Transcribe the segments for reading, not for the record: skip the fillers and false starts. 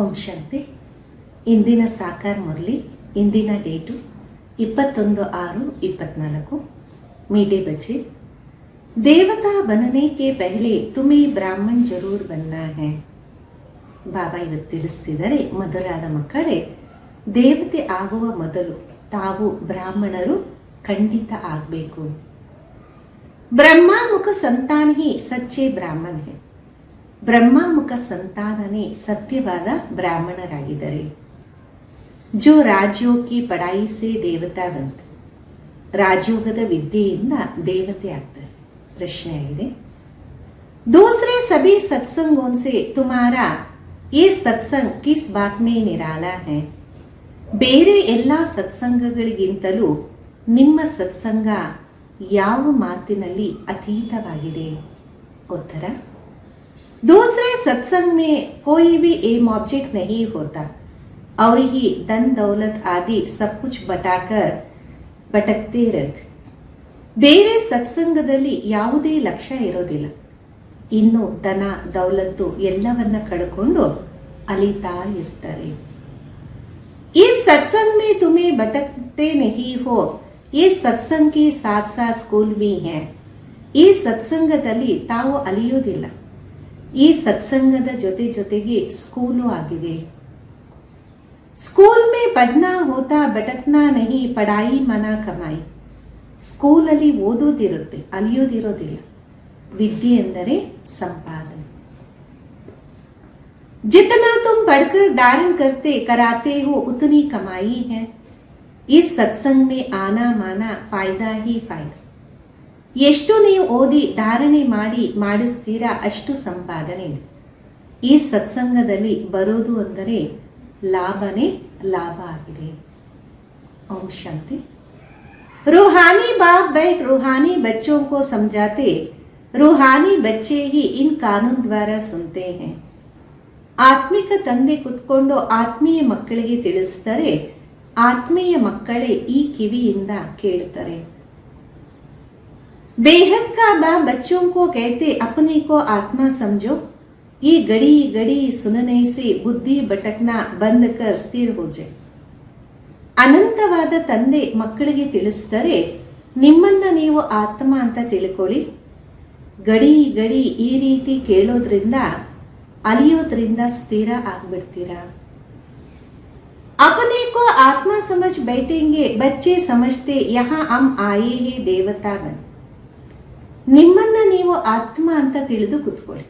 ಓಂ ಶಾಂತಿ. ಇಂದಿನ ಸಾಕಾರ ಮುರಳಿ. ಇಂದಿನ ಡೇಟು 21/6/24. मीठे बच्चे, देवता बनने के पहले तुम्हें ब्राह्मण जरूर बनना है. ಬಾಬಾ ಇವತ್ತು ತಿಳಿಸ್ತಿದ್ದಾರೆ, ಮಧುರಾದ ಮಕ್ಕಳೇ, ದೇವತೆ ಆಗುವ ಮೊದಲು ತಾವು ಬ್ರಾಹ್ಮಣರು ಖಂಡಿತ ಆಗಬೇಕು. ಬ್ರಹ್ಮಾಮುಖ ಸಂತಾನ ಹಿ ಸಚ್ಚೆ ಬ್ರಾಹ್ಮಣ ಹೇ. ಬ್ರಹ್ಮಾಮುಖ ಸಂತಾನನೇ ಸತ್ಯವಾದ ಬ್ರಾಹ್ಮಣರಾಗಿದ್ದಾರೆ. ಜೋ ರಾಜಯೋಗ ಕಿ ಪಢಾಯಿ ಸೆ ದೇವತಾ ಬಂತ. ರಾಜಯೋಗದ ವಿದ್ಯೆಯಿಂದ ದೇವತೆ ಆಗ್ತಾರೆ. ಪ್ರಶ್ನೆ ಆಗಿದೆ, दूसरे सभी सत्संगों से तुम्हारा ये सत्संग किस बात में निराला है. ಬೇರೆ ಎಲ್ಲ ಸತ್ಸಂಗಗಳಿಗಿಂತಲೂ ನಿಮ್ಮ ಸತ್ಸಂಗ ಯಾವ ಮಾತಿನಲ್ಲಿ ಅತೀತವಾಗಿದೆ. ಉತ್ತರ, दूसरे सत्संग में कोई भी एम ऑब्जेक्ट नहीं होता और ही धन दौलत आदि सब कुछ बटाकर भटकते रहते. ಬೇರೆ ಸತ್ಸಂಗದಲ್ಲಿ ಯಾವುದೇ ಲಕ್ಷ್ಯ ಇರೋದಿಲ್ಲ. ಇನ್ನು ಧನ ದೌಲತ್ತು ಎಲ್ಲವನ್ನ ಕಳ್ಕೊಂಡು ಅಲಿತಾ ಇರ್ತಾರೆ. ಈ सत्संग में तुम्हें भटकते नहीं हो. ये सत्संग के साथ साथ स्कूल भी है. ಈ ಸತ್ಸಂಗದಲ್ಲಿ ತಾವು ಅಲಿಯೋದಿಲ್ಲ. ಈ ಸತ್ಸಂಗದ ಜೊತೆ ಜೊತೆಗೆ ಸ್ಕೂಲು ಆಗಿದೆ. ಸ್ಕೂಲ್ ಮೇ ಪಡ್ನಾ ಹೋತಾ ಭಟಕ್ನಾ ನಹಿ, ಪಡಾಯಿ ಮನ ಕಮಾಯಿ. ಸ್ಕೂಲಲ್ಲಿ ಓದೋದಿರುತ್ತೆ, ಅಲಿಯೋದಿರೋದಿಲ್ಲ. ವಿದ್ಯೆ ಎಂದರೆ ಸಂಪಾದನೆ. जितना तुम पढ़कर धारण करते कराते हो उतनी कमाई है. इस सत्संग में आना माना फायदा ही फायदा. ಎಷ್ಟು ನೀವು ಓದಿ ಧಾರಣೆ ಮಾಡಿಸ್ತೀರಾ ಅಷ್ಟು ಸಂಪಾದನೆ ಇದೆ. ಈ ಸತ್ಸಂಗದಲ್ಲಿ ಬರೋದು ಅಂದರೆ ಲಾಭನೇ ಲಾಭ ಆಗಿದೆ. ಓಂ ಶಾಂತಿ. रूहानी बाप बैठ रूहानी बच्चों को समझाते. रूहानी बच्चे ही इन कानून द्वारा सुनते हैं. ಆತ್ಮಿಕ ತಂದೆ ಕುತ್ಕೊಂಡು ಆತ್ಮೀಯ ಮಕ್ಕಳಿಗೆ ತಿಳಿಸ್ತಾರೆ. ಆತ್ಮೀಯ ಮಕ್ಕಳೇ ಈ ಕಿವಿಯಿಂದ ಕೇಳ್ತಾರೆ. बेहद का बाप बच्चों को कहते अपने को आत्मा समझो. ये घड़ी घड़ी सुनने से बुद्धि भटकना बंद कर स्थिर हो जाए. ಅನಂತವಾದ ತಂದೆ ಮಕ್ಕಳಿಗೆ ತಿಳಿಸ್ತಾರೆ, ನಿಮ್ಮನ್ನ ನೀವು ಆತ್ಮ ಅಂತ ತಿಳ್ಕೊಳ್ಳಿ. ಗಡಿ ಗಡಿ ಈ ರೀತಿ ಕೇಳೋದ್ರಿಂದ ಅಲಿಯೋದ್ರಿಂದ ಸ್ಥಿರ ಆಗ್ಬಿಡ್ತೀರಾ. अपने को आत्मा समझ बैठेंगे. बच्चे समझते यहाँ हम आए हैं देवता बन. ನಿಮ್ಮನ್ನ ನೀವು ಆತ್ಮ ಅಂತ ತಿಳಿದು ಕೂತ್ಕೊಳ್ಳಿ.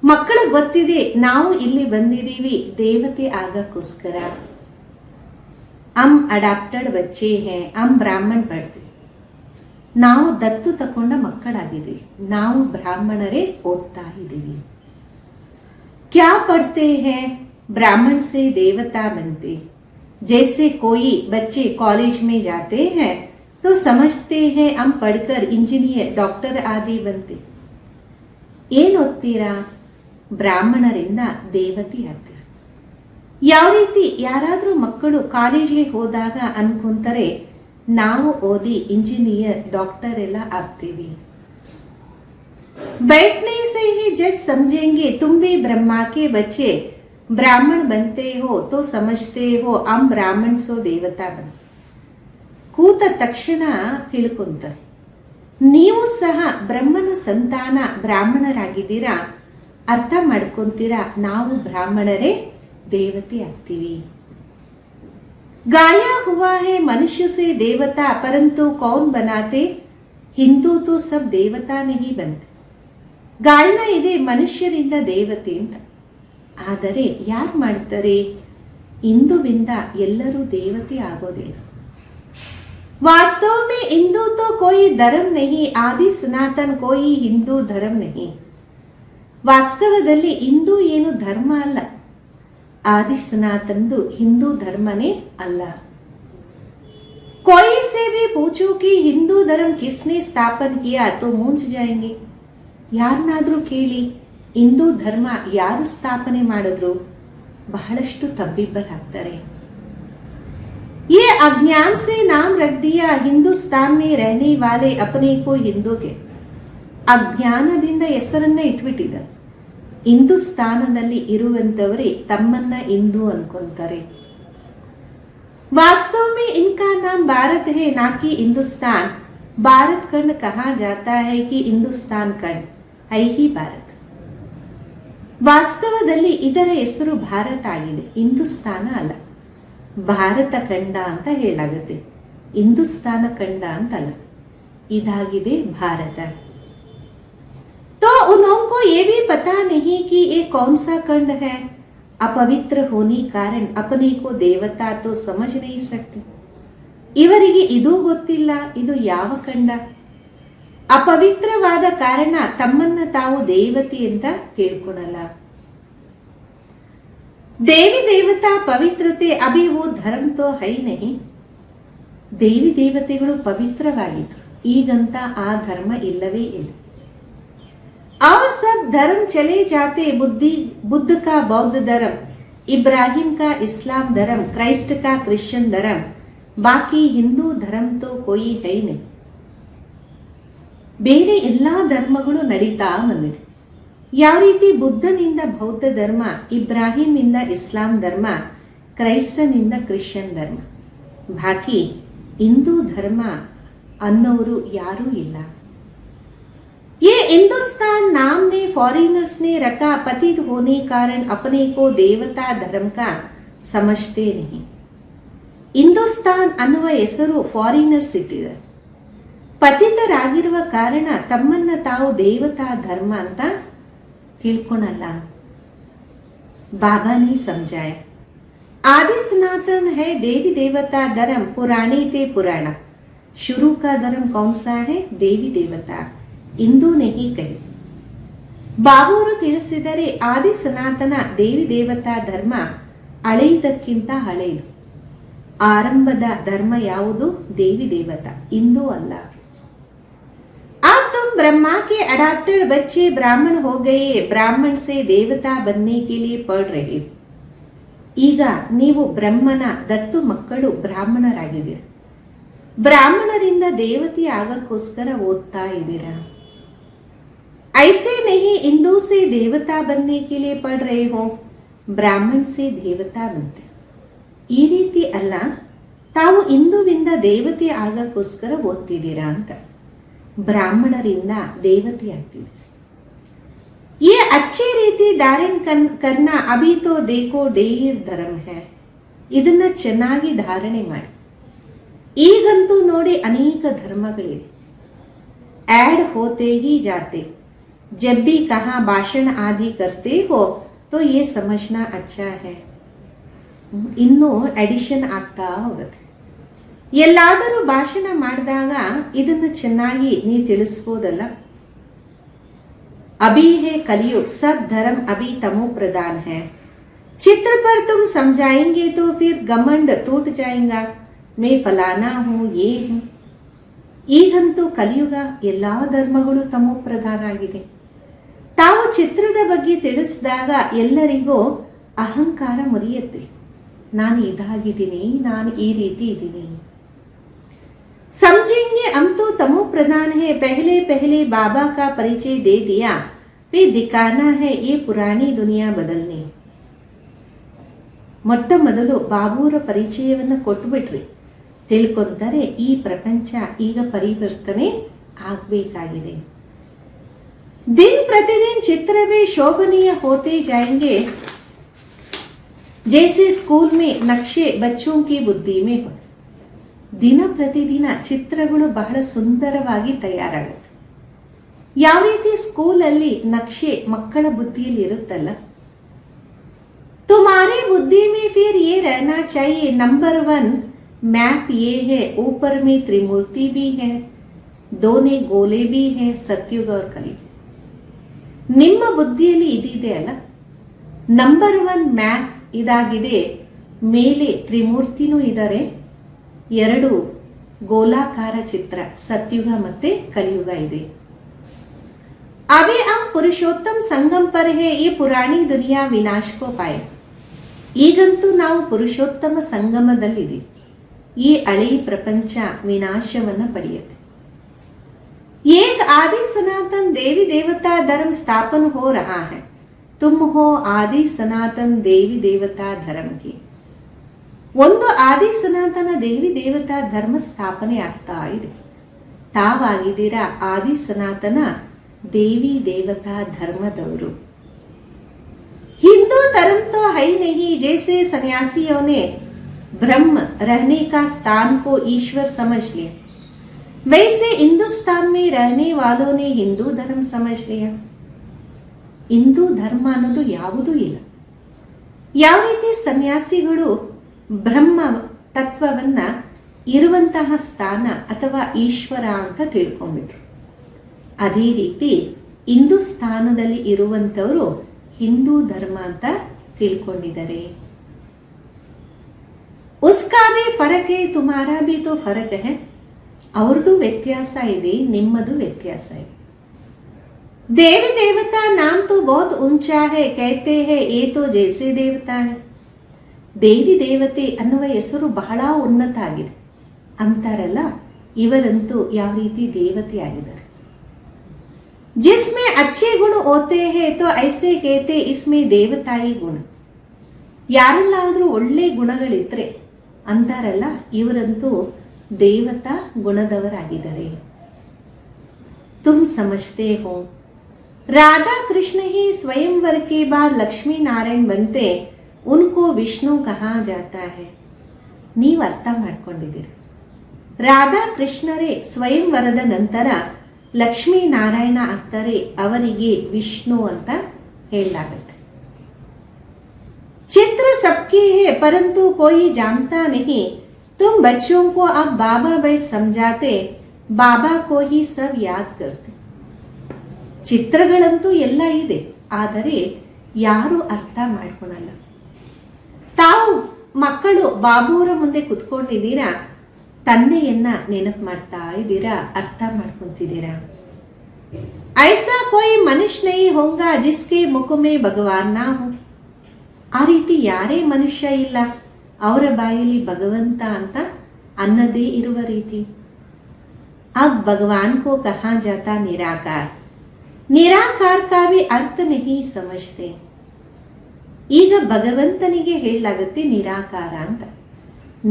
ಮಕ್ಕಳಿಗೆ ಗೊತ್ತಿದೆ ನಾವು ಇಲ್ಲಿ ಬಂದಿದ್ದೀವಿ ದೇವತೆ ಆಗಕ್ಕೋಸ್ಕರ. हम ಅಡಾಪ್ಟೆಡ್ ಬಚ್ಚೆ ಹೇ, हम ಬ್ರಾಹ್ಮಣ ಪಡ್ತೀವಿ. ನಾವು ದತ್ತು ತಕೊಂಡ ಮಕ್ಕಳಾಗಿದ್ದೀವಿ. ನಾವು ಬ್ರಾಹ್ಮಣರೇ ಓದ್ತಾ ಇದ್ದೀವಿ. क्या पढ़ते हैं? ब्राह्मण से देवता बनते. जैसे कोई बच्चे कॉलेज में जाते हैं तो समझते हैं हम पढ़कर इंजीनियर डॉक्टर आदि बनते. ಏನು ಓದ್ತೀರಾ? ಬ್ರಾಹ್ಮಣರಿಂದ ದೇವತೆ ಆಗ್ತೀರ. ಯಾವ ರೀತಿ ಯಾರಾದರೂ ಮಕ್ಕಳು ಕಾಲೇಜ್ಗೆ ಹೋದಾಗ ಅನ್ಕೊಂತಾರೆ ನಾವು ಓದಿ ಇಂಜಿನಿಯರ್ ಡಾಕ್ಟರ್ ಎಲ್ಲ ಆಗ್ತೀವಿ. बैठने से ही जज समझेंगे तुम भी ब्रह्मा के बच्चे ब्राह्मण बनते हो तो समझते हो हम ब्राह्मण सो देवता बन. ಕೂತ ತಕ್ಷಣ ತಿಳ್ಕೊಂತಾರೆ ನೀವು ಸಹ ಬ್ರಹ್ಮನ ಸಂತಾನ ಬ್ರಾಹ್ಮಣರಾಗಿದ್ದೀರಾ. ಅರ್ಥ ಮಾಡ್ಕೊಂತೀರಾ ನಾವು ಬ್ರಾಹ್ಮಣರೇ ದೇವತೆ ಆಗ್ತೀವಿ. गाया हुआ है मनुष्य से देवता परंतु कौन बनाते. ಹಿಂದೂ तो सब देवता नहीं बनते. ಗಾಯನ ಇದೆ ಮನುಷ್ಯರಿಂದ ದೇವತೆ ಅಂತ, ಆದರೆ ಯಾರು ಮಾಡ್ತಾರೆ? ಹಿಂದುವಿಂದ ಎಲ್ಲರೂ ದೇವತೆ ಆಗೋದಿಲ್ಲ. वास्तव में हिंदू तो कोई धर्म नहीं. आदि सनातन कोई हिंदू धर्म नहीं. ವಾಸ್ತವದಲ್ಲಿ ಹಿಂದೂ ಏನು ಧರ್ಮ ಅಲ್ಲ. ಆದಿ ಸನಾತನದು ಹಿಂದೂ ಧರ್ಮನೇ ಅಲ್ಲ. कोई से भी पूछो कि हिंदू धर्म किसने स्थापन किया तो मूंझ जाएंगे. ಯಾರನ್ನಾದ್ರೂ ಕೇಳಿ ಹಿಂದೂ ಧರ್ಮ ಯಾರು ಸ್ಥಾಪನೆ ಮಾಡಿದ್ರು ಬಹಳಷ್ಟು ತಬ್ಬಿಬ್ಬಲಾಗ್ತಾರೆ. ये अज्ञान से नाम रख दिया हिंदुस्तान में रहने वाले अपने को हिंदू के. ಅಜ್ಞಾನದಿಂದ ಹೆಸರನ್ನ ಇಟ್ಬಿಟ್ಟಿದ್ದಾರೆ. ಹಿಂದೂಸ್ತಾನದಲ್ಲಿ ಇರುವಂತವರೇ ತಮ್ಮನ್ನ ಹಿಂದೂ ಅನ್ಕೊಂತಾರೆ. वास्तव में इनका नाम भारत है, ना कि हिंदुस्तान. भारत खंड कहा जाता है कि हिंदुस्तान खंड है ही भारत. ವಾಸ್ತವದಲ್ಲಿ ಇದರ ಹೆಸರು ಭಾರತ ಆಗಿದೆ, ಹಿಂದೂಸ್ತಾನ ಅಲ್ಲ. ಭಾರತ ಖಂಡ ಅಂತ ಹೇಳಾಗುತ್ತೆ, ಹಿಂದೂಸ್ತಾನ ಖಂಡ ಅಂತಲ್ಲ. ಇದಾಗಿದೆ ಭಾರತ. तो उनको ये भी पता नहीं कि ये कौन सा खंड है. अपवित्र होने कारण अपने को देवता तो समझ नहीं सकते. ಇವರಿಗೆ ಇದು ಗೊತ್ತಿಲ್ಲ, ಇದು ಯಾವ ಖಂಡ. ಅಪವಿತ್ರವಾದ ಕಾರಣ ತಮ್ಮನ್ನ ತಾವು ದೇವತೆ ಅಂತ ತಿಳ್ಕೊಳಲ್ಲ. ದೇವಿ ದೇವತಾ ಪವಿತ್ರತೆ ಅಭಿ ವೋ ಧರ್ಮ ತೋ ಹೈ ನಹಿ. ದೇವಿ ದೇವತೆಗಳು ಪವಿತ್ರವಾಗಿದ್ರು, ಈಗಂತ ಆ ಧರ್ಮ ಇಲ್ಲವೇ ಇಲ್ಲ. और सब धर्म चले जाते, बुद्ध का बौद्ध धर्म, इब्राहिम का इस्लाम धर्म, क्राइस्ट का क्रिश्चियन धर्म, बाकी हिंदू धर्म तो कोई है नहीं. ಬೇರೆ ಎಲ್ಲಾ ಧರ್ಮಗಳು ನಡೀತಾ ಬಂದಿದೆ. ಯಾವ ರೀತಿ ಬುದ್ಧನಿಂದ ಬೌದ್ಧ ಧರ್ಮ, ಇಬ್ರಾಹಿಮಿಂದ ಇಸ್ಲಾಂ ಧರ್ಮ, ಕ್ರೈಸ್ತನಿಂದ ಕ್ರಿಶ್ಚಿಯನ್ ಧರ್ಮ, ಬಾಕಿ ಹಿಂದೂ ಧರ್ಮ ಅನ್ನೋರು ಯಾರೂ ಇಲ್ಲ. ये हिंदुस्तान नाम ने फॉरेनर्स ने रखा, पतित होने कारण अपने को देवता धर्म का समझते नहीं. ಹಿಂದೂಸ್ತಾನ್ ಅನ್ನುವ ಹೆಸರು ಫಾರಿನರ್ಸ್ ಇಟ್ಟಿದ್ದಾರೆ. ಪತಿತರಾಗಿರುವ ಕಾರಣ ತಮ್ಮನ್ನ ತಾವು ದೇವತಾ ಧರ್ಮ ಅಂತ ತಿಳ್ಕೊಳಲ್ಲ. ಬಾಬಾನೇ ಸಮಜಾಯ, आदि सनातन है देवी देवता धर्म, पुराने ते पुराना. शुरू का धर्म कौन सा है? देवी देवता. ಇಂದು ನೆಹಿ ಕಹಿ. ಬಾಬೂರು ತಿಳಿಸಿದರೆ ಆದಿ ಸನಾತನ ದೇವಿ ದೇವತಾ ಧರ್ಮ ಹಳೆಯದಕ್ಕಿಂತ ಹಳೆಯದು. ಆರಂಭದ ಧರ್ಮ ಯಾವುದು? ದೇವಿ ದೇವತಾ, ಇಂದು ಅಲ್ಲ. अब तुम ब्रह्मा के अडॉप्टेड बच्चे ब्राह्मण हो गए, ब्राह्मण से देवता बनने के लिए पढ़ रहे. ಈಗ ನೀವು ಬ್ರಹ್ಮನ ದತ್ತು ಮಕ್ಕಳು ಬ್ರಾಹ್ಮಣರಾಗಿದ್ದೀರ, ಬ್ರಾಹ್ಮಣರಿಂದ ದೇವತೆ ಆಗಕ್ಕೋಸ್ಕರ ಓದ್ತಾ ಇದ್ದೀರಾ. ऐसे नहीं हिंदू से देवता बनने के लिए पढ़ रहे हो, ब्राह्मण से देवता बनते. ಈ ರೀತಿ ಅಲ್ಲ, ತಾವು ಹಿಂದೂವಿಂದ ದೇವತೆ ಆಗಕ್ಕೋಸ್ಕರ ಓದ್ತಿದ್ದೀರಾ ಅಂತ. ಬ್ರಾಹ್ಮಣರಿಂದ ದೇವತೆ ಆಗ್ತಿದ್ದೀರಾ. ये अच्छी ರೀತಿ धारण करना अभी तो देखो ढेर धर्म है. ಇದನ್ನ ಚೆನ್ನಾಗಿ ಧಾರಣೆ ಮಾಡಿ. ಈಗಂತೂ ನೋಡಿ ಅನೇಕ ಧರ್ಮಗಳಿವೆ. ऐड होते ही जाते. जब भी कहा भाषण आदि करते हो तो ये समझना अच्छा है. ಇನ್ನು ಅಡಿಷನ್ ಆಗ್ತಾ ಹೋಗುತ್ತೆ. ಎಲ್ಲಾದರೂ ಭಾಷಣ ಮಾಡಿದಾಗ ಇದನ್ನು ಚೆನ್ನಾಗಿ ನೀ ತಿಳಿಸ್ಬೋದಲ್ಲ. अभी है कलयुग, सब धर्म अभी तमो प्रधान है. चित्र पर तुम समझाएंगे तो फिर घमंड टूट जाएगा, मैं फलाना हूँ, ये हूँ. ಈಗಂತೂ ಕಲಿಯುಗ, ಎಲ್ಲಾ ಧರ್ಮಗಳು ತಮೋ ಪ್ರಧಾನ ಆಗಿದೆ. ತಾವು ಚಿತ್ರದ ಬಗ್ಗೆ ತಿಳಿಸಿದಾಗ ಎಲ್ಲರಿಗೂ ಅಹಂಕಾರ ಮುರಿಯುತ್ತೆ. ನಾನು ಇದಾಗಿದ್ದೀನಿ, ನಾನು ಈ ರೀತಿ ಇದ್ದೀನಿ. समझेंगे हम तो तमो प्रधान है, पहले पहले बाबा का परिचय दे दिया, फिर दिखाना है ये पुरानी दुनिया बदलनी. ಮೊಟ್ಟ ಮೊದಲು ಬಾಬೂರ ಪರಿಚಯವನ್ನು ಕೊಟ್ಟುಬಿಟ್ರಿ, ತಿಳ್ಕೊಂತಾರೆ ಈ ಪ್ರಪಂಚ ಈಗ ಪರಿವರ್ತನೆ ಆಗಬೇಕಾಗಿದೆ. दिन प्रतिदिन चित्र में शोभनीय होते जाएंगे, जैसे स्कूल में नक्शे बच्चों की बुद्धि में हो. ದಿನ ಪ್ರತಿದಿನ ಚಿತ್ರಗಳು ಬಹಳ ಸುಂದರವಾಗಿ ತಯಾರಾಗುತ್ತೆ. ಯಾವ ರೀತಿ ಸ್ಕೂಲಲ್ಲಿ ನಕ್ಷೆ ಮಕ್ಕಳ ಬುದ್ಧಿಯಲ್ಲಿ ಇರುತ್ತಲ್ಲ. तुम्हारी बुद्धि में फिर ये रहना चाहिए, नंबर 1 मैप ये है, ऊपर में त्रिमूर्ति भी है, दोने गोले भी है, सत्युग और कलयुग. ನಿಮ್ಮ ಬುದ್ಧಿಯಲ್ಲಿ ಇದಿದೆ ಅಲ್ಲ, ನಂಬರ್ 1 ಮ್ಯಾಪ್ ಇದಾಗಿದೆ. ಮೇಲೆ ತ್ರಿಮೂರ್ತಿನೂ ಇದ್ದಾರೆ, 2 ಗೋಲಾಕಾರ ಚಿತ್ರ, ಸತ್ಯುಗ ಮತ್ತೆ ಕಲಿಯುಗ ಇದೆ. अभी हम पुरुषोत्तम संगम पर है, ये पुरानी दुनिया विनाश को पाए. ಈಗಂತೂ ನಾವು ಪುರುಷೋತ್ತಮ ಸಂಗಮದಲ್ಲಿದೆ. ಈ ಹಳೆಯ ಪ್ರಪಂಚ ವಿನಾಶವನ್ನ ಪಡೆಯುತ್ತೆ. एक आदि सनातन देवी देवता धर्म स्थापन हो रहा है. ತುಮ್ ಹೋ ಆದಿ ಸನಾತನ್ ದೇವಿ ದೇವತಾ ಧರ್ಮಕ್ಕೆ. ಒಂದು ಆದಿ ಸನಾತನ ದೇವಿ ದೇವತಾ ಧರ್ಮ ಸ್ಥಾಪನೆ ಆಗ್ತಾ ಇದೆ. ತಾವಾಗಿದ್ದೀರಾ ಆದಿ ಸನಾತನ ದೇವಿ ದೇವತಾ ಧರ್ಮದವರು. हिंदू धर्म तो है नहीं, जैसे सन्यासियों ने ब्रह्म रहने का स्थान को ईश्वर समझ लिया, वैसे हिंदुस्तान में रहने वालों ने हिंदू धर्म समझ लिया. ಹಿಂದೂ ಧರ್ಮ ಅನ್ನೋದು ಯಾವುದೂ ಇಲ್ಲ. ಯಾವ ರೀತಿ ಸನ್ಯಾಸಿಗಳು ಬ್ರಹ್ಮ ತತ್ವವನ್ನ ಇರುವಂತಹ ಸ್ಥಾನ ಅಥವಾ ಈಶ್ವರ ಅಂತ ತಿಳ್ಕೊಂಡ್ಬಿಟ್ರು, ಅದೇ ರೀತಿ ಹಿಂದೂಸ್ಥಾನದಲ್ಲಿ ಇರುವಂಥವರು ಹಿಂದೂ ಧರ್ಮ ಅಂತ ತಿಳ್ಕೊಂಡಿದ್ದಾರೆ. ಉಸ್ಕಾ ಭಿ ಫರಕ್ ಹೈ, ತುಮಾರಾ ಭಿ ತೋ ಫರಕ್ ಹೈ. ಅವ್ರದ್ದು ವ್ಯತ್ಯಾಸ ಇದೆ, ನಿಮ್ಮದು ವ್ಯತ್ಯಾಸ ಇದೆ. देवी देवता नाम तो बहुत ऊंचा है, कहते हैं ये तो जैसे देवता है. ದೇವಿ ದೇವತೆ ಅನ್ನುವ ಹೆಸರು ಬಹಳ ಉನ್ನತ ಆಗಿದೆ ಅಂತಾರಲ್ಲ, ಇವರಂತೂ ಯಾವ ರೀತಿ ದೇವತೆ ಆಗಿದ್ದಾರೆ. जिसमें अच्छे गुण होते हैं तो ऐसे कहते इसमें देवताई गुण. ಯಾರೆಲ್ಲಾದ್ರೂ ಒಳ್ಳೆ ಗುಣಗಳಿದ್ರೆ ಅಂತಾರಲ್ಲ, ಇವರಂತೂ ದೇವತಾ ಗುಣದವರಾಗಿದ್ದಾರೆ. तुम समझते हो राधा कृष्ण ही स्वयंवर के बाद लक्ष्मी नारायण बनते, उनको विष्णु कहा जाता है. ನೀವು ಅರ್ಥ ಮಾಡ್ಕೊಂಡಿದ್ದೀರಿ, ರಾಧಾ ಕೃಷ್ಣರೇ ಸ್ವಯಂವರದ ನಂತರ ಲಕ್ಷ್ಮೀ ನಾರಾಯಣ ಆಗ್ತಾರೆ, ಅವರಿಗೆ ವಿಷ್ಣು ಅಂತ ಹೇಳಲಾಗುತ್ತೆ. चित्र सबके है परंतु कोई जानता नहीं. तुम बच्चों को अब बाबा बैठ समझाते, बाबा को ही सब याद करते. ಚಿತ್ರಗಳಂತೂ ಎಲ್ಲ ಇದೆ, ಆದರೆ ಯಾರು ಅರ್ಥ ಮಾಡ್ಕೊಳಲ್ಲ. ತಾವು ಮಕ್ಕಳು ಬಾಬುವರ ಮುಂದೆ ಕುತ್ಕೊಂಡಿದ್ದೀರಾ, ತಂದೆಯನ್ನ ನೆನಪು ಮಾಡ್ತಾ ಇದ್ದೀರಾ, ಅರ್ಥ ಮಾಡ್ಕೊಂತಿದ್ದೀರಾ. ಐಸಾ ಕೋಯಿ ಮನುಷ್ಯ ನಹೀ ಹೋಗಾ ಜಿಸ್ಕೆ ಮುಖ ಮೇ ಭಗವಾನ್ ನಾ ಹೋ. ಆ ರೀತಿ ಯಾರೇ ಮನುಷ್ಯ ಇಲ್ಲ ಅವರ ಬಾಯಲ್ಲಿ ಭಗವಂತ ಅಂತ ಅನ್ನದೇ ಇರುವ ರೀತಿ. ಅಬ್ ಭಗವಾನ್ ಕೋ ಕಹಾ ಜಾತಾ ನಿರಾಕಾರ. ನಿರಾಕಾರ ಕಾ ಭಿ ಅರ್ಥ ನಹೀ ಸಮಜ್ತೆ. ಈಗ ಭಗವಂತನಿಗೆ ಹೇಳಲಾಗುತ್ತೆ ನಿರಾಕಾರ ಅಂತ,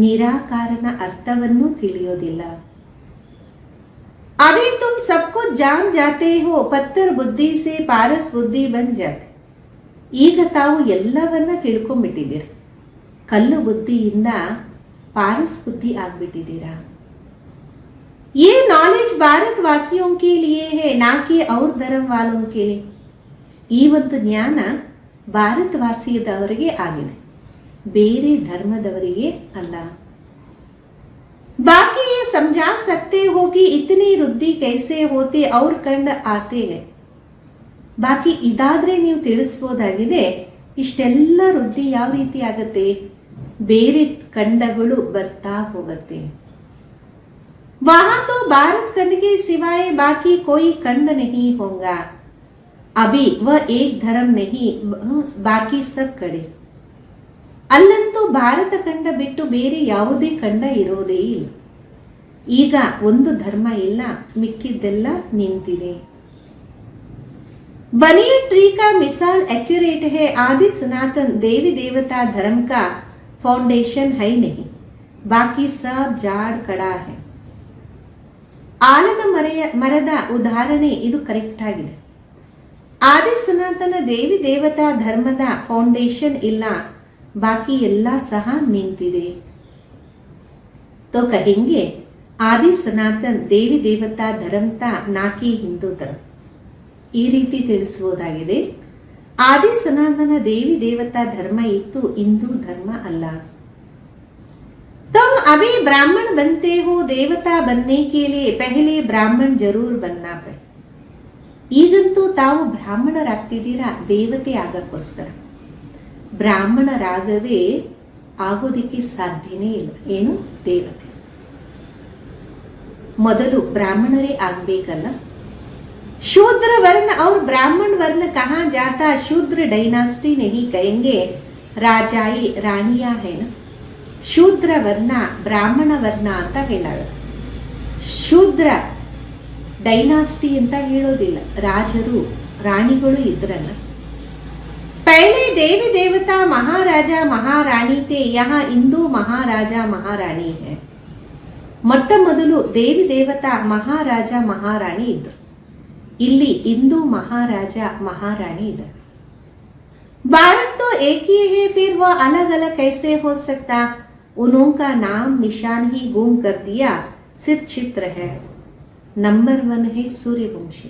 ನಿರಾಕಾರನ ಅರ್ಥವನ್ನು ತಿಳಿಯೋದಿಲ್ಲ. ಅಭಿ ತುಮ್ ಸಬ್ ಕುಚ್ ಜಾನ್ ಜಾತೆ ಹೋ, ಪತ್ತರ್ ಬುದ್ಧಿ ಸೆ ಪಾರಸ್ ಬುದ್ಧಿ ಬನ್ ಜಾತೆ. ಈಗ ತಾವು ಎಲ್ಲವನ್ನ ತಿಳ್ಕೊಂಡ್ಬಿಟ್ಟಿದ್ದೀರಿ, ಕಲ್ಲು ಬುದ್ಧಿಯಿಂದ ಪಾರಸ್ ಬುದ್ಧಿ ಆಗ್ಬಿಟ್ಟಿದ್ದೀರಾ. ये नॉलेज भारतवासियों के लिए है, ना कि और धर्म वालों के लिए. ಈ ಒಂದು ಜ್ಞಾನ ಭಾರತವಾಸಿಯದವರಿಗೆ ಆಗಿದೆ, ಬೇರೆ ಧರ್ಮದವರಿಗೆ ಅಲ್ಲ. बाकी ये समझा सकते हो कि इतनी वृद्धि कैसे होते और खंड आते गए. ಬಾಕಿ ಇದಾದ್ರೆ ನೀವು ತಿಳಿಸ್ಬೋದಾಗಿದೆ, ಇಷ್ಟೆಲ್ಲ ವೃದ್ಧಿ ಯಾವ ರೀತಿ ಆಗತ್ತೆ, ಬೇರೆ ಖಂಡಗಳು ಬರ್ತಾ ಹೋಗತ್ತೆ. वहां तो भारत खंड के सिवाय बाकी कोई खंड नहीं होगा. अभी वह एक धर्म नहीं, बाकी सब खड़े. ಅಲ್ಲಂತೂ ಭಾರತ ಖಂಡ ಬಿಟ್ಟು ಬೇರೆ ಯಾವುದೇ ಖಂಡ ಇರೋದೇ ಇಲ್ಲ. ಈಗ ಒಂದು ಧರ್ಮ ಇಲ್ಲ, ಮಿಕ್ಕಿದ್ದೆಲ್ಲ ನಿಂತಿದೆ. बनिए ट्री का मिसाल एक्यूरेट है. आदि सनातन देवी देवता धर्म का फाउंडेशन है नहीं, बाकी सब जाड़ कड़ा है. ಆಲದ ಮರದ ಉದಾಹರಣೆ ಇದು ಕರೆಕ್ಟ್ ಆಗಿದೆ. ಆದಿ ಸನಾತನ ದೇವಿ ದೇವತಾ ಧರ್ಮದ ಫೌಂಡೇಶನ್ ಇಲ್ಲ, ಬಾಕಿ ಎಲ್ಲ ಸಹ ನಿಂತಿದೆ. तो कहेंगे ಆದಿ ಸನಾತನ್ ದೇವಿ ದೇವತಾ ಧರ್ಮತ ನಾಕಿ ಹಿಂದೂ ಧರ್ಮ. ಈ ರೀತಿ ತಿಳಿಸಬಹುದಾಗಿದೆ, ಆದಿ ಸನಾತನ ದೇವಿ ದೇವತಾ ಧರ್ಮ ಇತ್ತು, ಹಿಂದೂ ಧರ್ಮ ಅಲ್ಲ. तुम अभी ब्राह्मण बनते हो, देवता बनने के लिए पहले ब्राह्मण जरूर बनना पड़े. ಈಗಂತೂ ತಾವು ಬ್ರಾಹ್ಮಣರಾಗ್ತಿದ್ದೀರಾ ದೇವತೆ ಆಗಕ್ಕೋಸ್ಕರ. ಬ್ರಾಹ್ಮಣರಾಗದೆ ಆಗೋದಿಕ್ಕೆ ಸಾಧ್ಯನೇ ಇಲ್ಲ. ಏನು ದೇವತೆ ಮೊದಲು ಬ್ರಾಹ್ಮಣರೇ ಆಗ್ಬೇಕಲ್ಲ. शूद्र वर्ण और ब्राह्मण वर्ण कहा जाता, शूद्र डायनास्टी नहीं कहेंगे, राजाई रानिया है ना. ಶೂದ್ರ ವರ್ಣ ಬ್ರಾಹ್ಮಣ ವರ್ಣ ಅಂತ ಹೇಳಾಗುತ್ತೆ. ಶೂದ್ರ ಡೈನಾಸ್ಟಿ ಅಂತ ಹೇಳೋದಿಲ್ಲ, ರಾಜರು ರಾಣಿಗಳು ಇದ್ರಲ್ಲ. पहले देवी देवता महाराजा महारानी थे, यहाँ इंदू महाराजा महारानी है. ಮೊಟ್ಟ ಮೊದಲು ದೇವಿ ದೇವತಾ ಮಹಾರಾಜ ಮಹಾರಾಣಿ ಇದ್ರು. ಇಲ್ಲಿ ಇಂದು ಮಹಾರಾಜ ಮಹಾರಾಣಿ ಇದ್ದಾರೆ. भारत तो एक ही है, फिर वो अलग अलग कैसे हो सकता? उनका नाम निशान ही गुम कर दिया, सिर्फ चित्र है. ನಂಬರ್ 1 है ಸೂರ್ಯವಂಶಿ.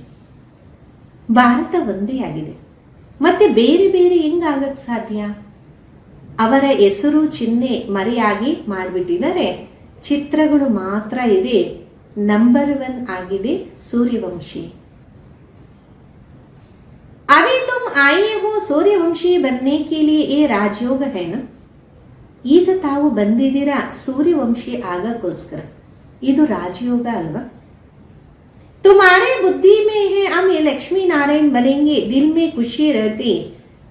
ಭಾರತ ಒಂದೇ ಆಗಿದೆ, ಮತ್ತೆ ಬೇರೆ ಬೇರೆ ಹೆಂಗಾಗಕ್ಕೆ ಸಾಧ್ಯ? ಅವರ ಹೆಸರು ಚಿಹ್ನೆ ಮರೆಯಾಗಿ ಮಾಡಿಬಿಟ್ಟಿದ್ದಾರೆ, ಚಿತ್ರಗಳು ಮಾತ್ರ ಇದೆ. ನಂಬರ್ 1 ಆಗಿದೆ ಸೂರ್ಯವಂಶಿ. अभी तुम आए हो सूर्यवंशी बनने के लिए, ये राजयोग है ना. ಈಗ ತಾವು ಬಂದಿದ್ದೀರಾ ಸೂರ್ಯವಂಶಿ ಆಗಕ್ಕೋಸ್ಕರ, ಇದು ರಾಜಯೋಗ ಅಲ್ವಾ? तुम्हारे बुद्धि में है हम ये लक्ष्मी नारायण बनेंगे, दिल में खुशी रहती,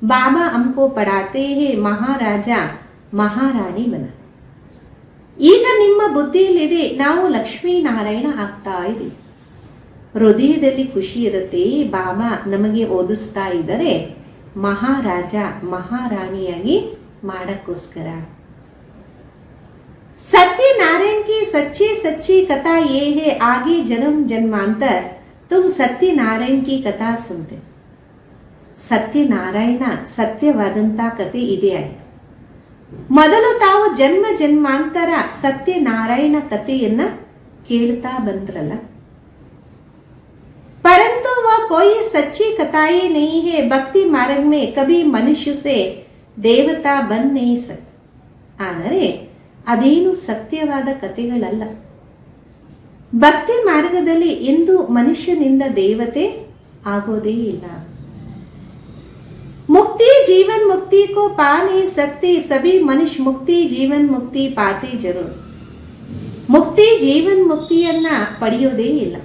बाबा हमको पढ़ाते हैं महाराजा महाराणी बना. ಈಗ ನಿಮ್ಮ ಬುದ್ಧಿಯಲ್ಲಿದೆ ನಾವು ಲಕ್ಷ್ಮೀ ನಾರಾಯಣ ಆಗ್ತಾ ಇದ್ದೀವಿ, ಹೃದಯದಲ್ಲಿ ಖುಷಿ ಇರುತ್ತೆ, ಬಾಬಾ ನಮಗೆ ಓದಿಸ್ತಾ ಇದ್ದಾರೆ ಮಹಾರಾಜ ಮಹಾರಾಣಿಯಾಗಿ ಮಾಡಕ್ಕೋಸ್ಕರ. सत्यनारायण की सच्ची सच्ची कथा ये है, आगे जन्म जन्मांतर तुम सत्यनारायण की कथा सुनते. ಸತ್ಯನಾರಾಯಣ ಸತ್ಯವಾದಂಥ ಕತೆ ಇದೆ ಆಯ್ತು. ಮೊದಲು ತಾವು ಜನ್ಮ ಜನ್ಮಾಂತರ ಸತ್ಯನಾರಾಯಣ ಕಥೆಯನ್ನ ಕೇಳ್ತಾ ಬಂದ್ರಲ್ಲ. परंतु वह कोई सच्ची कथाएं नहीं है, भक्ति मार्ग में कभी मनुष्य से देवता बन नहीं सकते. ಆದರೆ ಅದೇನು ಸತ್ಯವಾದ ಕಥೆಗಳಲ್ಲ. ಭಕ್ತಿ ಮಾರ್ಗದಲ್ಲಿ ಎಂದು ಮನುಷ್ಯನಿಂದ ದೇವತೆ ಆಗೋದೇ ಇಲ್ಲ. मुक्ति जीवन मुक्ति को पा नहीं सकते, सभी मनुष्य मुक्ति जीवन मुक्ति पाते जरूर. ಮುಕ್ತಿ ಜೀವನ್ ಮುಕ್ತಿಯನ್ನ ಪಡೆಯೋದೇ ಇಲ್ಲ.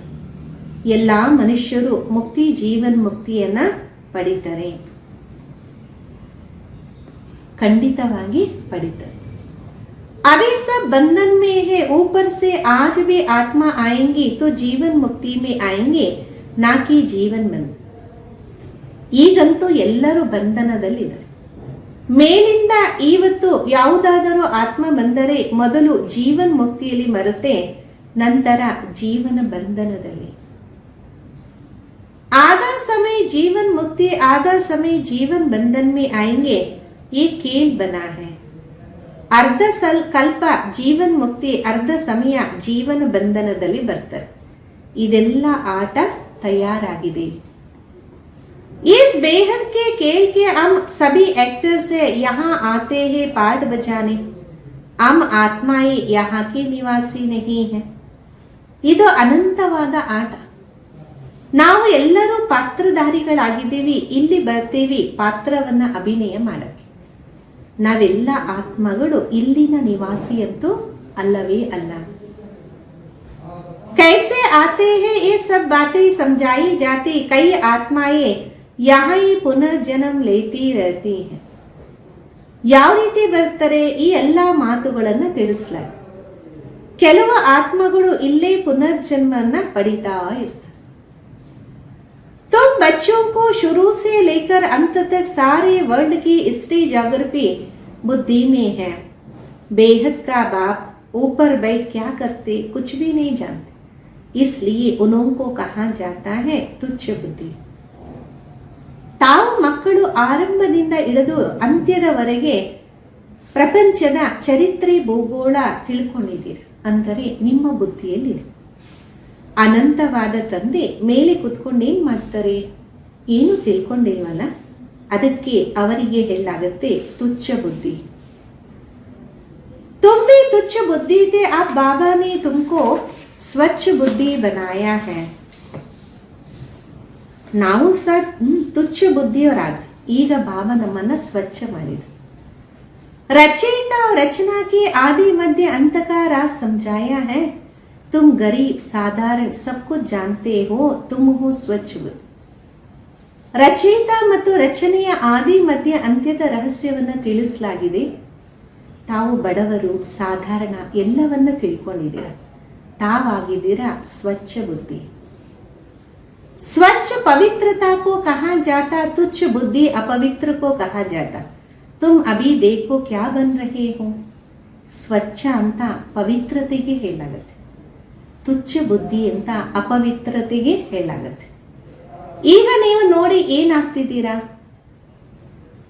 ಎಲ್ಲ ಮನುಷ್ಯರು ಮುಕ್ತಿ ಜೀವನ್ ಮುಕ್ತಿಯನ್ನ ಪಡಿತಾರೆ, ಖಂಡಿತವಾಗಿ ಪಡಿತಾರೆ. अभी सब बंधन में है, ऊपर से आज भी आत्मा आएंगी तो जीवन मुक्ति में आएंगे, ना कि जीवन बंधन. ಈಗಂತೂ ಎಲ್ಲರೂ ಬಂಧನದಲ್ಲಿದ್ದಾರೆ. ಮೇಲಿಂದ ಇವತ್ತು ಯಾವುದಾದರೂ ಆತ್ಮ ಬಂದರೆ ಮೊದಲು ಜೀವನ್ ಮುಕ್ತಿಯಲ್ಲಿ ಮರುತ್ತೆ, ನಂತರ ಜೀವನ ಬಂಧನದಲ್ಲಿ. आधा समय जीवन मुक्ति आधा समय जीवन बंधन में आएंगे, ये खेल बना है. ಅರ್ಧ ಕಲ್ಪ ಜೀವನ್ ಮುಕ್ತಿ, ಅರ್ಧ ಸಮಯ ಜೀವನ ಬಂಧನದಲ್ಲಿ ಬರ್ತಾರೆ. ಇದೆಲ್ಲ ಆಟ ತಯಾರಾಗಿದೆ. इस बेहद के खेल के हम सभी एक्टर्स है, यहाँ आते हैं पार्ट बजाने, हम आत्माएं यहाँ के निवासी नहीं है. ಇದು ಅನಂತವಾದ ಆಟ. ನಾವು ಎಲ್ಲರೂ ಪಾತ್ರಧಾರಿಗಳಾಗಿದ್ದೀವಿ, ಇಲ್ಲಿ ಬರ್ತೀವಿ ಪಾತ್ರವನ್ನ ಅಭಿನಯ ಮಾಡಕ್ಕೆ. ನಾವೆಲ್ಲ ಆತ್ಮಗಳು ಇಲ್ಲಿನ ನಿವಾಸಿಯಂತೂ ಅಲ್ಲವೇ ಅಲ್ಲ. कैसे आते हैं ये सब बातें समझाई जाती, कई आत्माएं यहाँ ही पुनर्जन्म लेती रहती है. ಯಾವ ರೀತಿ ಬರ್ತಾರೆ ಈ ಎಲ್ಲ ಮಾತುಗಳನ್ನು ತಿಳಿಸಲಾಗಿದೆ. ಕೆಲವು ಆತ್ಮಗಳು ಇಲ್ಲೇ ಪುನರ್ಜನ್ಮನ್ನ ಪಡಿತಾ ಇರ್ತಾರೆ. तुम बच्चों को शुरू से लेकर अंत तक सारे वर्ल्ड की हिस्ट्री ज्योग्राफी बुद्धि में है. बेहद का बाप ऊपर बैठ क्या करते कुछ भी नहीं जानते, इसलिए उनको कहा जाता है तुच्छ बुद्धि. ತಾವು ಮಕ್ಕಳು ಆರಂಭದಿಂದ ಹಿಡಿದು ಅಂತ್ಯದವರೆಗೆ ಪ್ರಪಂಚದ ಚರಿತ್ರೆ ಭೂಗೋಳ ತಿಳ್ಕೊಂಡಿದ್ದೀರಿ, ಅಂದರೆ ನಿಮ್ಮ ಬುದ್ಧಿಯಲ್ಲಿದೆ. ಅನಂತವಾದ ತಂದೆ ಮೇಲೆ ಕುತ್ಕೊಂಡು ಏನ್ ಮಾಡ್ತಾರೆ, ಏನು ತಿಳ್ಕೊಂಡಿಲ್ವಲ್ಲ, ಅದಕ್ಕೆ ಅವರಿಗೆ ಹೇಳಲಾಗತ್ತೆ ತುಚ್ಛ ಬುದ್ಧಿ. तुम भी तुच्छ बुद्धि थे, अब बाबा ने तुमको स्वच्छ बुद्धि बनाया है. ನಾವು ಸಹ ತುಚ್ಛ ಬುದ್ಧಿಯವರಾಗ, ಈಗ ಬಾಬಾ ನಮ್ಮನ್ನ ಸ್ವಚ್ಛ ಮಾಡಿದ. रचयिता और रचना के आदि मध्य अंत का राज समझाया है. तुम गरीब साधारण सब कुछ जानते हो, तुम हो स्वच्छ बुद्धि. ರಚಯಿತ ಮತ್ತು ರಚನೆಯ ಆದಿ ಮಧ್ಯ ಅಂತ್ಯದ ರಹಸ್ಯವನ್ನು ತಿಳಿಸಲಾಗಿದೆ. ತಾವು ಬಡವರು ಸಾಧಾರಣ ಎಲ್ಲವನ್ನ ತಿಳ್ಕೊಂಡಿದ್ದೀರ, ತಾವಾಗಿದ್ದೀರಾ ಸ್ವಚ್ಛ ಬುದ್ಧಿ. स्वच्छ पवित्रता को कहा जाता, तुच्छ बुद्धि अपवित्र को कहा जाता. तुम अभी देखो क्या बन रहे हो. ಸ್ವಚ್ಛ ಅಂತ ಪವಿತ್ರತೆಗೆ ಹೇಳಾಗತ್ತೆ, ತುಚ್ಛ ಬುದ್ಧಿ ಅಂತ ಅಪವಿತ್ರತೆಗೆ ಹೇಳಾಗತ್ತೆ. ಈಗ ನೀವು ನೋಡಿ ಏನಾಗ್ತಿದ್ದೀರಾ.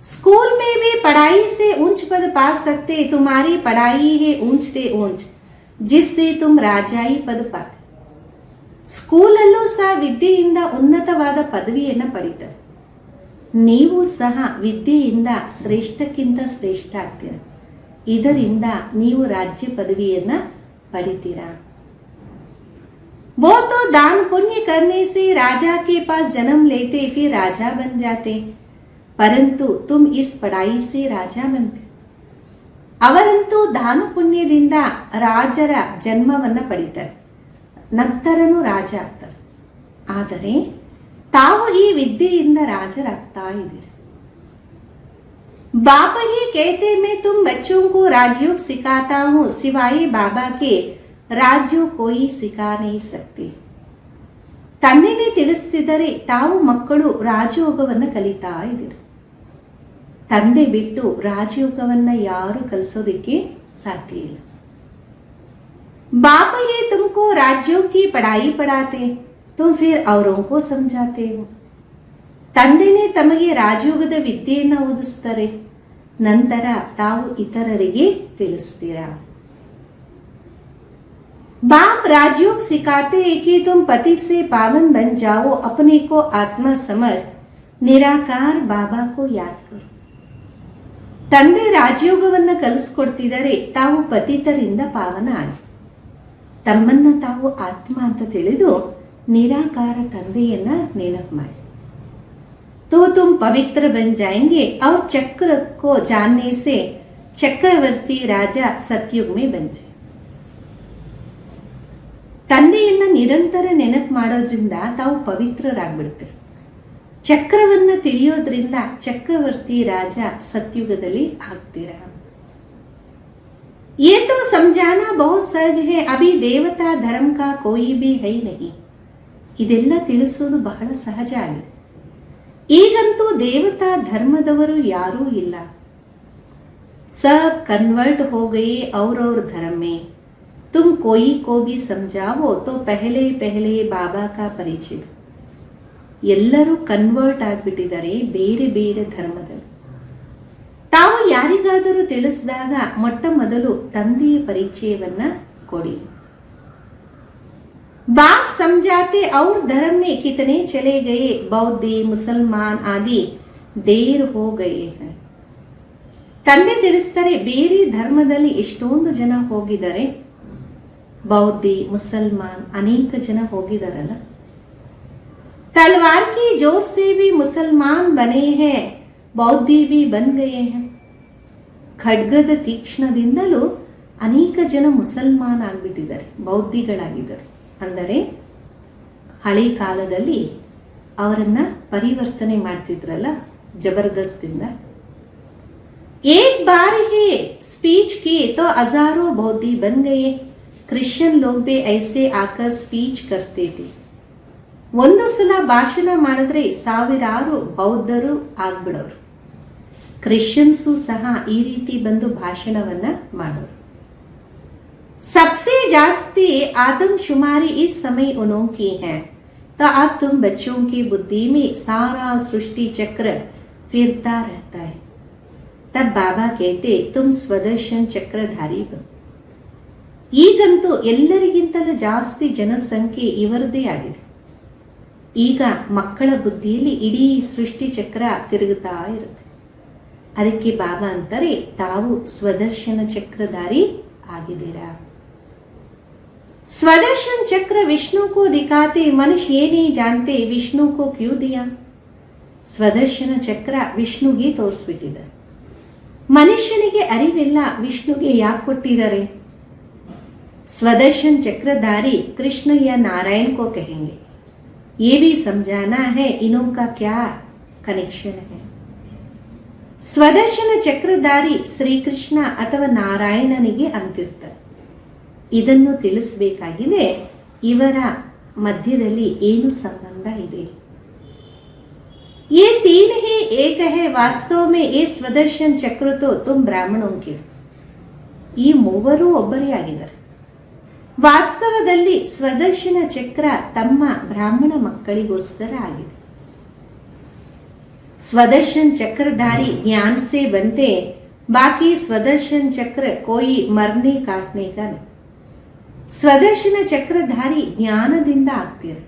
स्कूल में भी पढ़ाई से ऊंच पद पा सकते, तुम्हारी पढ़ाई है ऊंच से ऊंच जिससे तुम राजाई पद पाते. ಸ್ಕೂಲಲ್ಲೂ ಸಹ ವಿದ್ಯೆಯಿಂದ ಉನ್ನತವಾದ ಪದವಿಯನ್ನು ಪಡಿತಾರೆ. ನೀವು ಸಹ ವಿದ್ಯೆಯಿಂದ ಶ್ರೇಷ್ಠಕ್ಕಿಂತ ಶ್ರೇಷ್ಠ ಆಗ್ತೀರ. ಇದರಿಂದ ನೀವು ರಾಜ್ಯ ಪದವಿಯನ್ನು ಪಡಿತೀರಾ. वो तो दान पुण्य करने से राजा के पास जन्म लेते, फिर राजा बन जाते, परंतु तुम इस पढ़ाई से राजा बनते. ಅವರಂತೂ ದಾನ ಪುಣ್ಯದಿಂದ ರಾಜರ ಜನ್ಮವನ್ನು ಪಡಿತಾರೆ, ನಂತರನೂ ರಾಜ ಆಗ್ತಾರೆ. ಆದರೆ ತಾವು ಈ ವಿದ್ಯೆಯಿಂದ ರಾಜರಾಗ್ತಾ ಇದ್ದೀರಿ. बाबा ही कहते मैं तुम बच्चों को राजयोग सिखाता हूँ, सिवाय बाबा के ರಾಜ್ಯವು कोई सिखा नहीं सकते. ತಂದೆನೇ ತಿಳಿಸ್ತಿದ್ದಾರೆ, ತಾವು ಮಕ್ಕಳು ರಾಜಯೋಗವನ್ನು ಕಲಿತಾ ಇದ್ದೀರಿ. ತಂದೆ ಬಿಟ್ಟು ರಾಜಯೋಗವನ್ನು ಯಾರು ಕಲಿಸೋದಕ್ಕೆ ಸಾಧ್ಯ ಇಲ್ಲ. बाबा ये तुमको राजयोग की पढ़ाई पढ़ाते, तुम फिर औरों को समझाते हो. ತಂದೆನೇ ತಮಗೆ ರಾಜಯೋಗದ ವಿದ್ಯೆಯನ್ನು ಓದಿಸ್ತಾರೆ, ನಂತರ ತಾವು ಇತರರಿಗೆ ತಿಳಿಸ್ತೀರಾ. बाप राजयोग सिखाते हैं कि तुम पतित से पावन बन जाओ, अपने को आत्मा समझ निराकार बाबा को याद करो. ತಂದೆ ರಾಜಯೋಗವನ್ನು ಕಲಿಸ್ಕೊಡ್ತಿದ್ದಾರೆ, ತಾವು ಪತಿತರಿಂದ ಪಾವನ ಆಗಿ ತಮ್ಮನ್ನ ತಾವು ಆತ್ಮ ಅಂತ ತಿಳಿದು ನಿರಾಕಾರ ತಂದೆಯನ್ನ ನೆನಪು ಮಾಡಿ. तो तुम पवित्र बन जाएंगे और चक्र को जानने से चक्रवर्ती राजा सतयुग में बन जाए. ತಂದೆಯನ್ನ ನಿರಂತರ ನೆನಪು ಮಾಡೋದ್ರಿಂದ ತಾವು ಪವಿತ್ರರಾಗ್ಬಿಡ್ತೀರಿ. ಚಕ್ರವನ್ನ ತಿಳಿಯೋದ್ರಿಂದ ಚಕ್ರವರ್ತಿ ರಾಜ ಸತ್ಯುಗದಲ್ಲಿ ಆಗ್ತೀರಾ. ये तो समझाना बहुत सहज है, अभी देवता धर्म का कोई भी है नहीं. ಇದೆಲ್ಲ ತಿಳಿಸೋದು ಬಹಳ ಸಹಜ ಆಗಿದೆ. ಈಗಂತೂ ದೇವತಾ ಧರ್ಮದವರು ಯಾರೂ ಇಲ್ಲ. सब कन्वर्ट हो गए और धर्म में. तुम कोई को भी समझाओ तो पहले पहले बाबा का परिचय. ಎಲ್ಲರೂ ಕನ್ವರ್ಟ್ ಆಗಿಬಿಟ್ಟಿದ್ದಾರೆ ಬೇರೆ ಬೇರೆ ಧರ್ಮದಲ್ಲಿ. ತಾವು ಯಾರಿಗಾದರೂ ತಿಳಿಸಿದಾಗ ಮೊಟ್ಟ ಮೊದಲು ತಂದೆಯ ಪರಿಚಯವನ್ನ ಕೊಡಿ. बाप समझाते और धर्म में कितने चले गए, बौद्धी मुसलमान आदि ढेर हो गए हैं. ತಂದೆ ತಿಳಿಸ್ತಾರೆ, ಬೇರೆ ಧರ್ಮದಲ್ಲಿ ಎಷ್ಟೊಂದು ಜನ ಹೋಗಿದ್ದಾರೆ, ಬೌದ್ಧಿ ಮುಸಲ್ಮಾನ್ ಅನೇಕ ಜನ ಹೋಗಿದಾರಲ್ಲ. तलवार की जोर से भी मुसलमान बने हैं, बौद्धि भी बन गए हैं. ಖಡ್ಗದ ತೀಕ್ಷ್ಣದಿಂದಲೂ ಅನೇಕ ಜನ ಮುಸಲ್ಮಾನ್ ಆಗಿಬಿಟ್ಟಿದ್ದಾರೆ, ಬೌದ್ಧಿಗಳಾಗಿದ್ದಾರೆ. ಅಂದರೆ ಹಳೆ ಕಾಲದಲ್ಲಿ ಅವರನ್ನ ಪರಿವರ್ತನೆ ಮಾಡ್ತಿದ್ರಲ್ಲ ಜಬರ್ದಸ್ತಿಂದ. एक बार ही स्पीच की तो हजारों बौद्धि बन गए. क्रिश्चियन लोग भी ऐसे आकर स्पीच करते थे. ಒಂದು ಸಲ ಭಾಷಣ ಮಾಡಿದ್ರೆ ಸಾವಿರಾರು ಬೌದ್ಧರು ಆಗ್ಬಿಡೋರು. ಕ್ರಿಶ್ಚಿಯನ್ಸು ಸಹ ಈ ರೀತಿ ಬಂದು ಭಾಷಣವನ್ನ ಮಾಡೋರು. सबसे जास्ती आदमशुमारी इस समय उन्हों की है, तो अब तुम बच्चों की बुद्धि में सारा सृष्टि चक्र फिरता रहता है. तब बाबा कहते तुम स्वदर्शन चक्रधारी बनो. ಈಗಂತೂ ಎಲ್ಲರಿಗಿಂತಲೂ ಜಾಸ್ತಿ ಜನಸಂಖ್ಯೆ ಇವರದೇ ಆಗಿದೆ. ಈಗ ಮಕ್ಕಳ ಬುದ್ಧಿಯಲ್ಲಿ ಇಡೀ ಸೃಷ್ಟಿ ಚಕ್ರ ತಿರುಗುತ್ತಾ ಇರುತ್ತೆ. ಅದಕ್ಕೆ ಬಾಬಾ ಅಂತಾರೆ, ತಾವು ಸ್ವದರ್ಶನ ಚಕ್ರಧಾರಿ ಆಗಿದ್ದೀರಾ. स्वदर्शन चक्र विष्णु को दिखाते, मनुष्य ये नहीं जानते विष्णु को क्यों दिया. ಸ್ವದರ್ಶನ ಚಕ್ರ ವಿಷ್ಣುಗೆ ತೋರಿಸ್ಬಿಟ್ಟಿದ್ದಾರೆ. ಮನುಷ್ಯನಿಗೆ ಅರಿವಿಲ್ಲ, ವಿಷ್ಣುಗೆ ಯಾಕೆ ಕೊಟ್ಟಿದ್ದಾರೆ. स्वदर्शन चक्रधारी कृष्ण या नारायण को कहेंगे. ये भी समझाना है इनों का क्या कनेक्शन है. ಸ್ವದರ್ಶನ ಚಕ್ರಧಾರಿ ಶ್ರೀಕೃಷ್ಣ ಅಥವಾ ನಾರಾಯಣನಿಗೆ ಅಂತಿರ್ತಾರೆ. ಇದನ್ನು ತಿಳಿಸಬೇಕಾಗಿದೆ, ಇವರ ಮಧ್ಯದಲ್ಲಿ ಏನು ಸಂಬಂಧ ಸಂಬಂಧ ಇದೆ. ये तीन ही एक है वास्तव में ये ಸ್ವದರ್ಶನ್ ಚಕ್ರ ತೋ ತುಮ್ ಬ್ರಾಹ್ಮಣೋಂ ಕೆ. ಈ ಮೂವರು ಒಬ್ಬರೇ ಆಗಿದ್ದಾರೆ. ವಾಸ್ತವದಲ್ಲಿ ಸ್ವದರ್ಶನ ಚಕ್ರ ತಮ್ಮ ಬ್ರಾಹ್ಮಣ ಮಕ್ಕಳಿಗೋಸ್ಕರ ಆಗಿದೆ. स्वदर्शन चक्रधारी ज्ञान से बनते, बाकी स्वदर्शन चक्र कोई मरने काटने का नहीं. ಸ್ವದರ್ಶನ ಚಕ್ರಧಾರಿ ಜ್ಞಾನದಿಂದ ಆಗ್ತೀರಿ,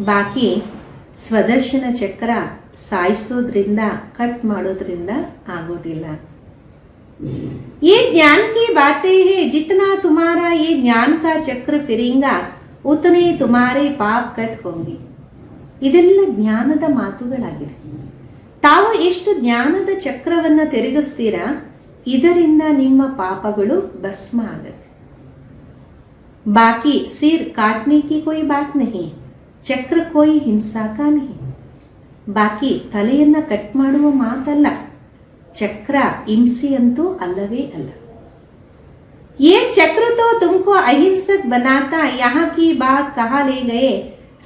ಬಾಕಿ ಸ್ವದರ್ಶನ ಚಕ್ರ ಸಾಯಿಸೋದ್ರಿಂದ ಕಟ್ ಮಾಡೋದ್ರಿಂದ ಆಗೋದಿಲ್ಲ. ये ज्ञान की बातें हैं, जितना तुम्हारा ये ज्ञान का चक्र फिरेगा उतने तुम्हारे पाप कट होंगे. ಇದೆಲ್ಲ ಜ್ಞಾನದ ಮಾತುಗಳಾಗಿದೆ. ತಾವು ಎಷ್ಟು ಜ್ಞಾನದ ಚಕ್ರವನ್ನು ತಿರುಗಿಸ್ತೀರಾ, ಇದರಿಂದ ನಿಮ್ಮ ಪಾಪಗಳು ಭಸ್ಮ ಆಗತ್ತೆ. ಬಾಕಿ ಸಿರ್ ಕಾಟ್ನೆ ಕಿ ಕೋಯಿ ಬಾತ್ ನಹಿ, ಚಕ್ರ ಕೋಯಿ ಹಿಂಸಾಕ ನಹಿ. ಬಾಕಿ ತಲೆಯನ್ನ ಕಟ್ ಮಾಡುವ ಮಾತಲ್ಲ, ಚಕ್ರ ಹಿಂಸೆಯಂತೂ ಅಲ್ಲವೇ ಅಲ್ಲ. ये चक्र तो तुमको अहिंसक बनाता, यहाँ की बात कहाँ ले गए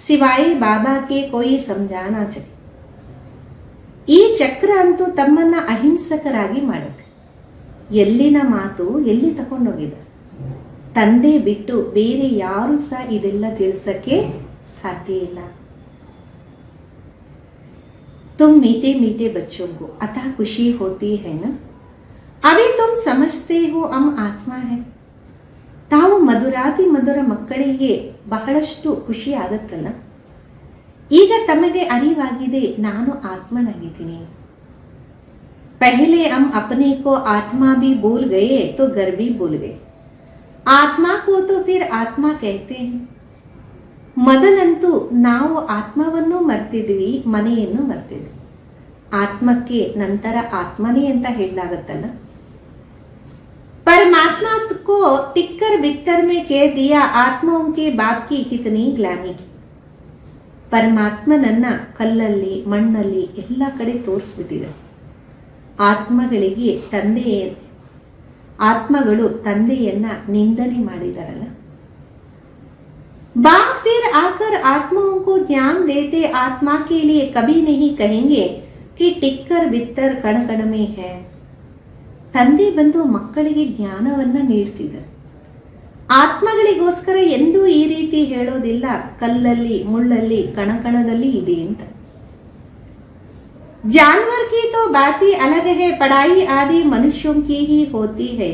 सिवाय बाबा के कोई समझाना चाहिए. ಈ ಚಕ್ರ ಅಂತೂ ತಮ್ಮನ್ನ ಅಹಿಂಸಕರಾಗಿ ಮಾಡುತ್ತೆ. ಎಲ್ಲಿನ ಮಾತು ಎಲ್ಲಿ ತಗೊಂಡೋಗಿದೆ, ತಂದೆ ಬಿಟ್ಟು ಬೇರೆ ಯಾರು ಸಹ ಇದೆಲ್ಲ ತಿಳಿಸಕ್ಕೆ ಸಾಧ್ಯ ಇಲ್ಲ. तुम मीठे मीठे बच्चों को अतः खुशी होती है ना, अभी तुम समझते हो हम आत्मा है. ತಾವು ಮಧುರಾತಿ ಮಧುರ ಮಕ್ಕಳಿಗೆ ಬಹಳಷ್ಟು ಖುಷಿ ಆಗತ್ತಲ್ಲ, ಈಗ ತಮಗೆ ಅರಿವಾಗಿದೆ ನಾನು ಆತ್ಮನಾಗಿದ್ದೀನಿ. पहले हम अपने को आत्मा भी भूल गए तो घर भी भूल गए. आत्मा को तो फिर आत्मा कहते हैं. ಮೊದಲಂತೂ ನಾವು ಆತ್ಮವನ್ನು ಮರ್ತಿದ್ವಿ, ಮನೆಯನ್ನು ಮರ್ತಿದ್ವಿ. ಆತ್ಮಕ್ಕೆ ನಂತರ ಆತ್ಮನೇ ಅಂತ ಹೇಳಲಾಗತ್ತಲ್ಲ. परमात्मा को टिक्कर बिक्कर में कह दिया, आत्माओं के बाप की कितनी ग्लानि की. ಪರಮಾತ್ಮನನ್ನ ಕಲ್ಲಲ್ಲಿ ಮಣ್ಣಲ್ಲಿ ಎಲ್ಲ ಕಡೆ ತೋರಿಸ್ಬಿಟ್ಟಿದೆ. ಆತ್ಮಗಳು ತಂದೆಯನ್ನ ನಿಂದನೆ ಮಾಡಿದಾರಲ್ಲ. बा फिर आकर आत्माओं को ज्ञान देते, आत्मा के लिए कभी नहीं कहेंगे कि टिक्कर बित्तर कण कण में है. ತಂದೆ ಬಂದು ಮಕ್ಕಳಿಗೆ ಜ್ಞಾನವನ್ನ ನೀಡ್ತಿದ್ದಾರೆ. ಆತ್ಮಗಳಿಗೋಸ್ಕರ ಎಂದೂ ಈ ರೀತಿ ಹೇಳೋದಿಲ್ಲ, ಕಲ್ಲಲ್ಲಿ ಮುಳ್ಳಲ್ಲಿ ಕಣಕಣದಲ್ಲಿ ಇದೆ ಅಂತ. जानवर की तो बात ही अलग है, पढ़ाई आदि मनुष्यों की ही होती है.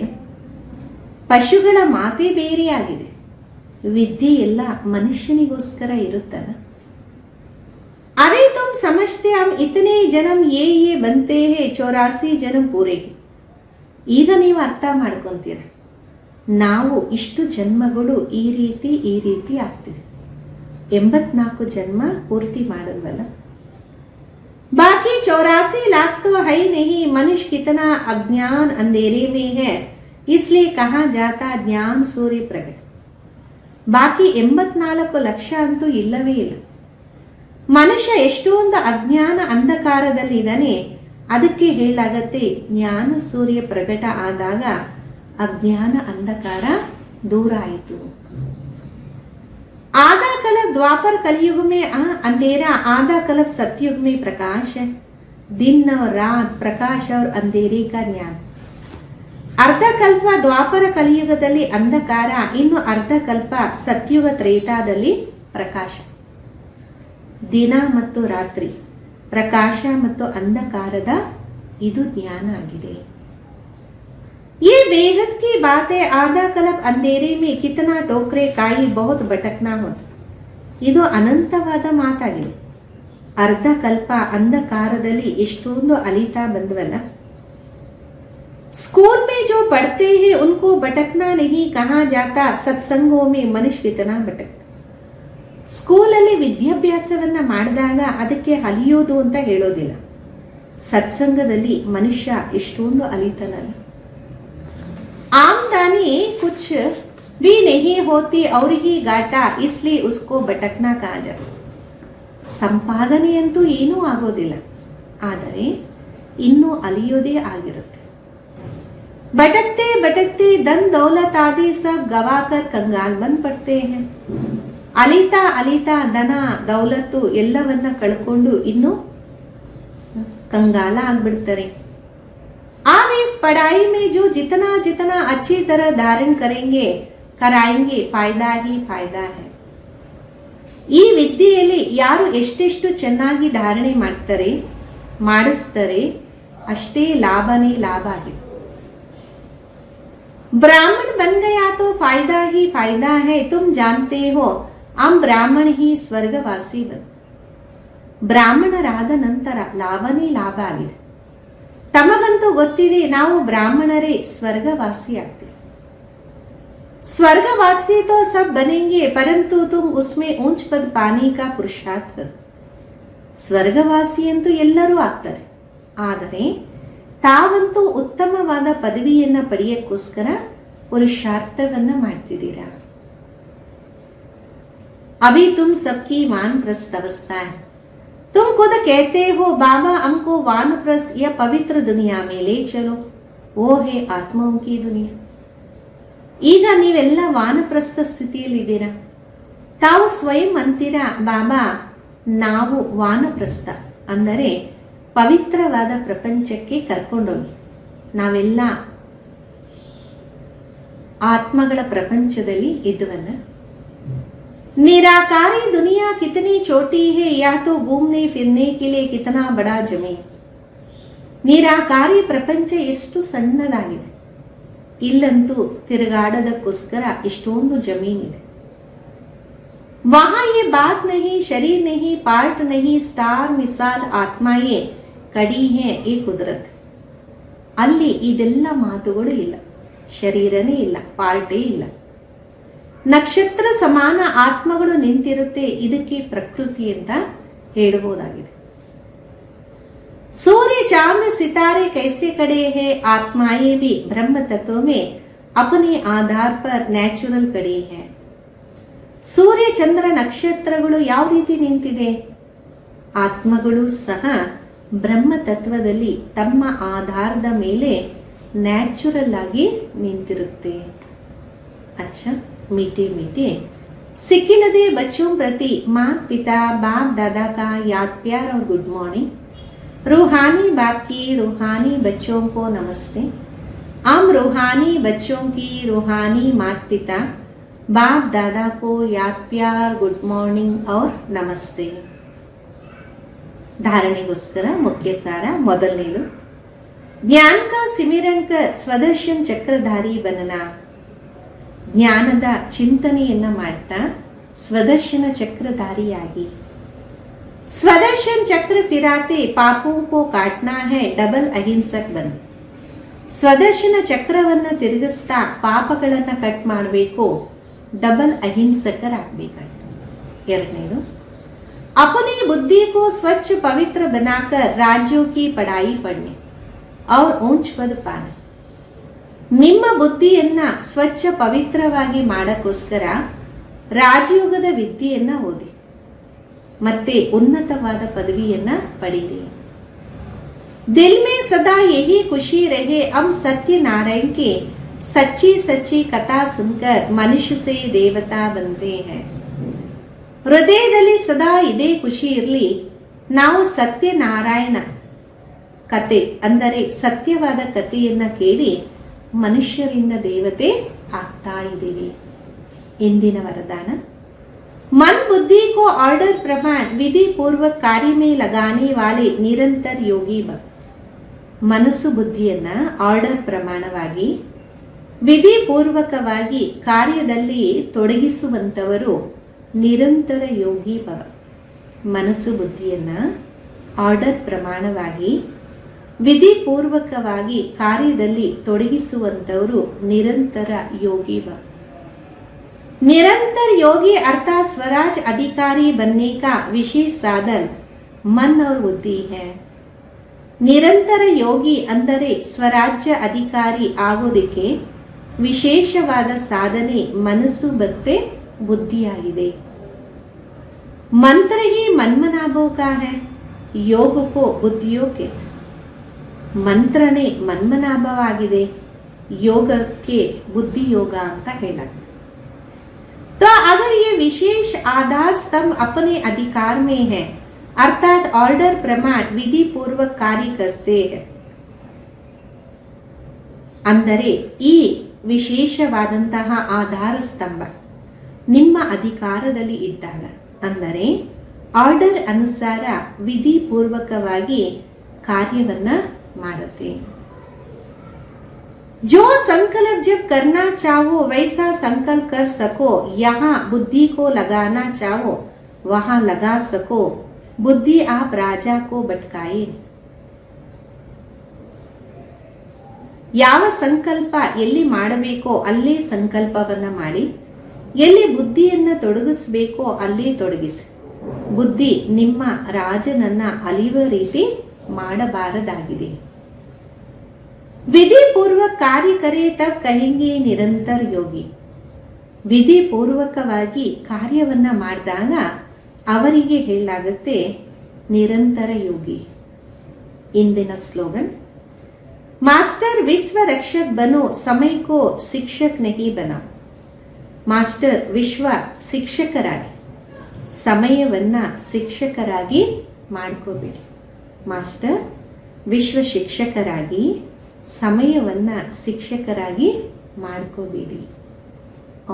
ಪಶುಗಳ ಮಾತೇ ಬೇರೆ ಆಗಿದೆ, ವಿದ್ಯೆ ಎಲ್ಲ ಮನುಷ್ಯನಿಗೋಸ್ಕರ ಇರುತ್ತಲ್ಲ. अभी तुम समझते हम इतने जन्म ये बनते हैं 84 जन्म पूरे. ಈಗ ನೀವು ಅರ್ಥ ಮಾಡ್ಕೊಂತೀರ, ನಾವು ಇಷ್ಟು ಜನ್ಮಗಳು ಈ ರೀತಿ ಆಗ್ತಿವೆ. 84 ಜನ್ಮ ಪೂರ್ತಿ ಮಾಡಿದ್ವಲ್ಲ. बाकी 84 लाख तो है नहीं. मनुष्य कितना अज्ञान अंधेरे में है, इसलिए कहा जाता ज्ञान सूर्य प्रकट. ಬಾಕಿ 84 ಲಕ್ಷ ಅಂತೂ ಇಲ್ಲವೇ ಇಲ್ಲ. ಮನುಷ್ಯ ಎಷ್ಟೊಂದು ಅಜ್ಞಾನ ಅಂಧಕಾರದಲ್ಲಿ ಇದ್ದಾನೆ, ಅದಕ್ಕೆ ಹೇಳಲಾಗತ್ತೆ ಜ್ಞಾನ ಸೂರ್ಯ ಪ್ರಕಟ ಆದಾಗ ಅಜ್ಞಾನ ಅಂಧಕಾರ दूर आयतु. आधा कलप द्वापर कलयुग में अंधेरा, आधा कलप सतयुग में प्रकाश है. दिन और रात, प्रकाश और अंधेरे का ज्ञान. ಅರ್ಧ ಕಲ್ಪ ದ್ವಾಪರ ಕಲಿಯುಗದಲ್ಲಿ ಅಂಧಕಾರ, ಇನ್ನು ಅರ್ಧ ಕಲ್ಪ ಸತ್ಯುಗ ತ್ರೇತಾದಲ್ಲಿ ಪ್ರಕಾಶ. ದಿನ ಮತ್ತು ರಾತ್ರಿ, ಪ್ರಕಾಶ ಮತ್ತು ಅಂಧಕಾರದ ಇದು ಜ್ಞಾನ ಆಗಿದೆ. ये बेहद की बात है. आधा कल्प अंधेरे में कितना टोकरे काई बहुत भटकना होता. ಇದು ಅನಂತವಾದ ಮಾತಾಗಿದೆ. ಅರ್ಧ ಕಲ್ಪ ಅಂಧಕಾರದಲ್ಲಿ ಎಷ್ಟೊಂದು ಅಲಿತಾ ಬಂದ್ವಲ್ಲ. स्कूल में जो पढ़ते हैं उनको भटकना नहीं कहा जाता, सत्संगों में मनुष्य कितना भटकता. ಸ್ಕೂಲಲ್ಲಿ ವಿದ್ಯಾಭ್ಯಾಸವನ್ನ ಮಾಡಿದಾಗ ಅದಕ್ಕೆ ಅಲಿಯೋದು ಅಂತ ಹೇಳೋದಿಲ್ಲ, ಸತ್ಸಂಗದಲ್ಲಿ ಮನುಷ್ಯ ಎಷ್ಟೊಂದು ಅಲಿತಾನಲ್ಲ. आमदनी कुछ भी नहीं होती और ही घाटा, इसलिए उसको भटकना कहा जाता. ಸಂಪಾದನೆಯಂತೂ ಏನೂ ಆಗೋದಿಲ್ಲ, ಆದರೆ ಇನ್ನೂ ಅಲಿಯೋದೇ ಆಗಿರುತ್ತೆ. भटकते भटकते धन दौलत आदि सब गवाकर कंगाल बन पड़ते हैं. ಅಲಿತಾ ಅಲಿತಾ ದನ ದೌಲತ್ತು ಎಲ್ಲವನ್ನ ಕಳ್ಕೊಂಡು ಇನ್ನು ಕಂಗಾಲ ಆಗ್ಬಿಡ್ತಾರೆ. आप इस पढ़ाई में जो जितना जितना अच्छी तरह धारण करेंगे कराएंगे फायदा ही फायदा है. ಈ ವಿದ್ಯೆಯಲ್ಲಿ ಯಾರು ಎಷ್ಟೆಷ್ಟು ಚೆನ್ನಾಗಿ ಧಾರಣೆ ಮಾಡ್ತಾರೆ ಮಾಡಿಸ್ತಾರೆ ಅಷ್ಟೇ ಲಾಭನೇ ಲಾಭ ಆಗಿದೆ. ब्राह्मण बन गया तो फायदा ही फायदा है. तुम जानते हो हम ब्राह्मण ही ಸ್ವರ್ಗವಾಸಿ ಬನ್. ಬ್ರಾಹ್ಮಣರಾದ ನಂತರ ಲಾಭನೇ ಲಾಭ ಆಗಿದೆ. ತಮಗಂತೂ ಗೊತ್ತಿದೆ ನಾವು ಬ್ರಾಹ್ಮಣರೇ ಸ್ವರ್ಗವಾಸಿ ಆಗ್ತೀವಿ. ಸ್ವರ್ಗವಾಸಿ तो सब बनेंगे परंतु तुम उसमें ऊंच पद पाने का पुरुषार्थ करो. ಸ್ವರ್ಗವಾಸಿ ಅಂತೂ ಎಲ್ಲರೂ ಆಗ್ತಾರೆ, ಆದರೆ ತಾವಂತೂ ಉತ್ತಮವಾದ ಪದವಿಯನ್ನ ಪಡೆಯಕ್ಕೋಸ್ಕರ ಪುರುಷಾರ್ಥವನ್ನ ಮಾಡ್ತಿದ್ದೀರಾ. अभी तुम सबकी वानप्रस्थ अवस्था है. तुम खुद कहते हो बाबा हमको वानप्रस्थ या पवित्र दुनिया में ले चलो. वो है आत्माओं की दुनिया. ಈಗ ನೀವೆಲ್ಲ ವಾನಪ್ರಸ್ಥ ಸ್ಥಿತಿಯಲ್ಲಿದ್ದೀರಾ. ತಾವು ಸ್ವಯಂ ಅಂತೀರಾ ಬಾಬಾ ನಾವು ವಾನಪ್ರಸ್ಥ ಅಂದರೆ ಪವಿತ್ರವಾದ ಪ್ರಪಂಚಕ್ಕೆ ಕರ್ಕೊಂಡೋಗಿ. ನಾವೆಲ್ಲ ಆತ್ಮಗಳ ಪ್ರಪಂಚದಲ್ಲಿ ಇದ್ವಲ್ಲ. निराकारी दुनिया कितनी छोटी है या तो घूमने फिरने के लिए कितना बड़ा जमीन. ನಿರಾಕಾರಿ ಪ್ರಪಂಚ ಎಷ್ಟು ಸಣ್ಣದಾಗಿದೆ, ಇಲ್ಲಂತೂ ತಿರುಗಾಡೋದಕ್ಕೋಸ್ಕರ ಇಷ್ಟೊಂದು ಜಮೀನಿದೆ. वहां ये बात नहीं, शरीर नहीं, पार्ट नहीं, स्टार मिसाल आत्माಯೇ ಕಡಿ है ಈ ಕುದರತ್. ಅಲ್ಲಿ ಇದೆಲ್ಲ ಮಾತುಗಳು ಇಲ್ಲ, ಶರೀರನೇ ಇಲ್ಲ, ಪಾರ್ಟೇ ಇಲ್ಲ. ನಕ್ಷತ್ರ ಸಮಾನ ಆತ್ಮಗಳು ನಿಂತಿರುತ್ತೆ. ಇದಕ್ಕೆ ಪ್ರಕೃತಿ ಅಂತ ಹೇಳಬಹುದಾಗಿದೆ. सूर्य चांद सितारे कैसे खड़े हैं, आत्माएं भी ब्रह्म तत्व में अपने आधार पर ನ್ಯಾಚುರಲ್ खड़े हैं. ಸೂರ್ಯ ಚಂದ್ರ ನಕ್ಷತ್ರಗಳು ಯಾವ ರೀತಿ ನಿಂತಿದೆ, ಆತ್ಮಗಳು ಸಹ ಬ್ರಹ್ಮ ತತ್ವದಲ್ಲಿ ತಮ್ಮ ಆಧಾರದ ಮೇಲೆ ನ್ಯಾಚುರಲ್ ಆಗಿ ನಿಂತಿರುತ್ತೆ. अच्छा मीठे मीठे सिक्किलदे बच्चों प्रति माता पिता बाप दादा का याद प्यार और गुड मॉर्निंग. रूहानी बाप की रूहानी बच्चों को नमस्ते. हम रूहानी बच्चों की रूहानी माता पिता बाप दादा को याद प्यार गुड मॉर्निंग और नमस्ते. धारणेಗೋಸ್ಕರ ಮುಖ್ಯ ಸಾರ ಮೊದಲನೇದು, ज्ञान का सिमरन कर स्वदर्शन चक्रधारी बनना. ಜ್ಞಾನದ ಚಿಂತನೆಯನ್ನ ಮಾಡ್ತಾ ಸ್ವದರ್ಶನ ಚಕ್ರಧಾರಿಯಾಗಿ. ಸ್ವದರ್ಶನ್ ಚಕ್ರ ಫಿರಾತೆ ಪಾಪೋं को काटना है डबल अहिंसक बन. ಸ್ವದರ್ಶನ ಚಕ್ರವನ್ನ ತಿರುಗಿಸ್ತಾ ಪಾಪಗಳನ್ನ ಕಟ್ ಮಾಡಬೇಕು, ಡಬಲ್ ಅಹಿಂಸಕರಾಗಬೇಕಾಯ್ತು. ಎರಡನೇದು, अपनी बुद्धि को स्वच्छ पवित्र बनाकर राज्यों की पढ़ाई पढ़ने और ऊंच पद पाना. ನಿಮ್ಮ ಬುದ್ಧಿಯನ್ನ ಸ್ವಚ್ಛ ಪವಿತ್ರವಾಗಿ ಮಾಡಕ್ಕೋಸ್ಕರ ರಾಜಯೋಗದ ವಿದ್ಯೆಯನ್ನ ಓದಿ ಮತ್ತೆ ಉನ್ನತವಾದ ಪದವಿಯನ್ನ ಪಡೀರಿ. दिल में सदा यही खुशी रहे हम सत्यनारायण के सच्ची सच्ची कथा सुनकर मनुष्य से देवता बनते हैं. ಹೃದಯದಲ್ಲಿ ಸದಾ ಇದೇ ಖುಷಿ ಇರಲಿ, ನಾವು ಸತ್ಯನಾರಾಯಣ ಕತೆ ಅಂದರೆ ಸತ್ಯವಾದ ಕಥೆಯನ್ನ ಕೇಳಿ ಮನುಷ್ಯರಿಂದ ದೇವತೆ ಆಗ್ತಾ ಇದ್ದೀವಿ. ಇಂದಿನ ವರದಾನ, मन बुद्धि को ऑर्डर प्रमाण विधि पूर्वक कार्य में लगाने वाले निरंतर योगी बन. ಮನಸ್ಸು ಬುದ್ಧಿಯನ್ನ ಆರ್ಡರ್ ಪ್ರಮಾಣವಾಗಿ ವಿಧಿಪೂರ್ವಕವಾಗಿ ಕಾರ್ಯದಲ್ಲಿ ತೊಡಗಿಸುವಂತವರು ನಿರಂತರ ಯೋಗಿ ಭವ. ಮನಸ್ಸು ಬುದ್ಧಿಯನ್ನ ಆರ್ಡರ್ ಪ್ರಮಾಣವಾಗಿ ವಿಧಿಪೂರ್ವಕವಾಗಿ ಕಾರ್ಯದಲ್ಲಿ ತೊಡಗಿಸುವಂತವರು ನಿರಂತರ ಯೋಗಿ ಭವ. निरंतर योगी अर्थात स्वराज अधिकारी बनने का विशेष साधन मन और बुद्धि है. ನಿರಂತರ ಯೋಗಿ ಅಂದರೆ ಸ್ವರಾಜ್ಯ ಅಧಿಕಾರಿ ಆಗೋದಕ್ಕೆ ವಿಶೇಷವಾದ ಸಾಧನೆ ಮನಸ್ಸು ಮತ್ತೆ ಬುದ್ಧಿಯಾಗಿದೆ. ಮಂತ್ರ ಹಿ ಮನ್ಮನಾಭೋ ಕಾ ಹೈ, ಯೋಗಕ್ಕೋ ಬುದ್ಧಿಯೋಕೆ. ಮಂತ್ರನೇ ಮನ್ಮನಾಭವಾಗಿದೆ, ಯೋಗಕ್ಕೆ ಬುದ್ಧಿಯೋಗ ಅಂತ ಹೇಳಾಗ್ತದೆ. तो अगर ये विशेष आधार स्तंभ अपने अधिकार में है, अर्थात ऑर्डर प्रमाण विधि पूर्वक कार्य करते हैं, ಅಂದರೆ ಈ ವಿಶೇಷವಾದಂತಹ ಆಧಾರ ಸ್ತಂಭ ನಿಮ್ಮ ಅಧಿಕಾರದಲ್ಲಿ ಇದ್ದಾಗ, ಅಂದರೆ ಆರ್ಡರ್ ಅನುಸಾರ ವಿಧಿಪೂರ್ವಕವಾಗಿ ಕಾರ್ಯವನ್ನ ಮಾಡುತ್ತೆ. जो संकल्प जब करना चाहो वैसा संकल्प कर सको, यहाँ बुद्धि को लगाना चाहो वहां लगा सको, बुद्धि आप राजा को भटकाए. ಯಾವ ಸಂಕಲ್ಪ ಎಲ್ಲಿ ಮಾಡಬೇಕೋ ಅಲ್ಲೇ ಸಂಕಲ್ಪವನ್ನ ಮಾಡಿ, ಎಲ್ಲಿ ಬುದ್ಧಿಯನ್ನ ತೊಡಗಿಸಬೇಕೋ ಅಲ್ಲೇ ತೊಡಗಿಸಿ. ಬುದ್ಧಿ ನಿಮ್ಮ ರಾಜನನ್ನ ಅಲಿಯುವ ರೀತಿ ಮಾಡಬಾರದಾಗಿದೆ. विधि पूर्वक कार्य करे तब कहेंगे निरंतर योगी. ವಿಧಿ ಪೂರ್ವಕವಾಗಿ ಕಾರ್ಯವನ್ನ ಮಾಡಿದಾಗ ಅವರಿಗೆ ಹೇಳಲಾಗುತ್ತೆ ನಿರಂತರ ಯೋಗಿ. ಇಂದಿನ ಸ್ಲೋಗನ್, ಮಾಸ್ಟರ್ ವಿಶ್ವ ರಕ್ಷಕ್ ಬನೋ, ಸಮಯ ಕೋ ಶಿಕ್ಷಕ್ ನಹಿ ಬನಾ. ಮಾಸ್ಟರ್ ವಿಶ್ವ ಶಿಕ್ಷಕರಾಗಿ, ಸಮಯವನ್ನ ಶಿಕ್ಷಕರಾಗಿ ಮಾಡ್ಕೋಬೇಡಿ. ಮಾಸ್ಟರ್ ವಿಶ್ವ ಶಿಕ್ಷಕರಾಗಿ, ಸಮಯವನ್ನ ಶಿಕ್ಷಕರಾಗಿ ಮಾಡ್ಕೋಬೇಡಿ.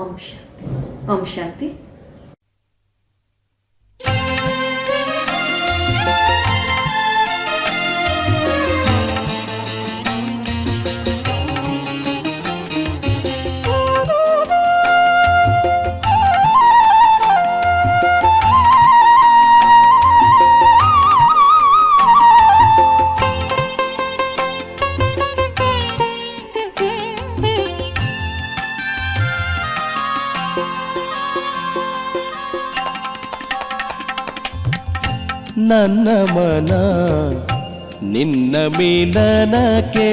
ಓಂ ಶಾಂತಿ. ಓಂ ಶಾಂತಿ. ನನ್ನ ಮನ ನಿನ್ನ ಮಿಲನಕ್ಕೆ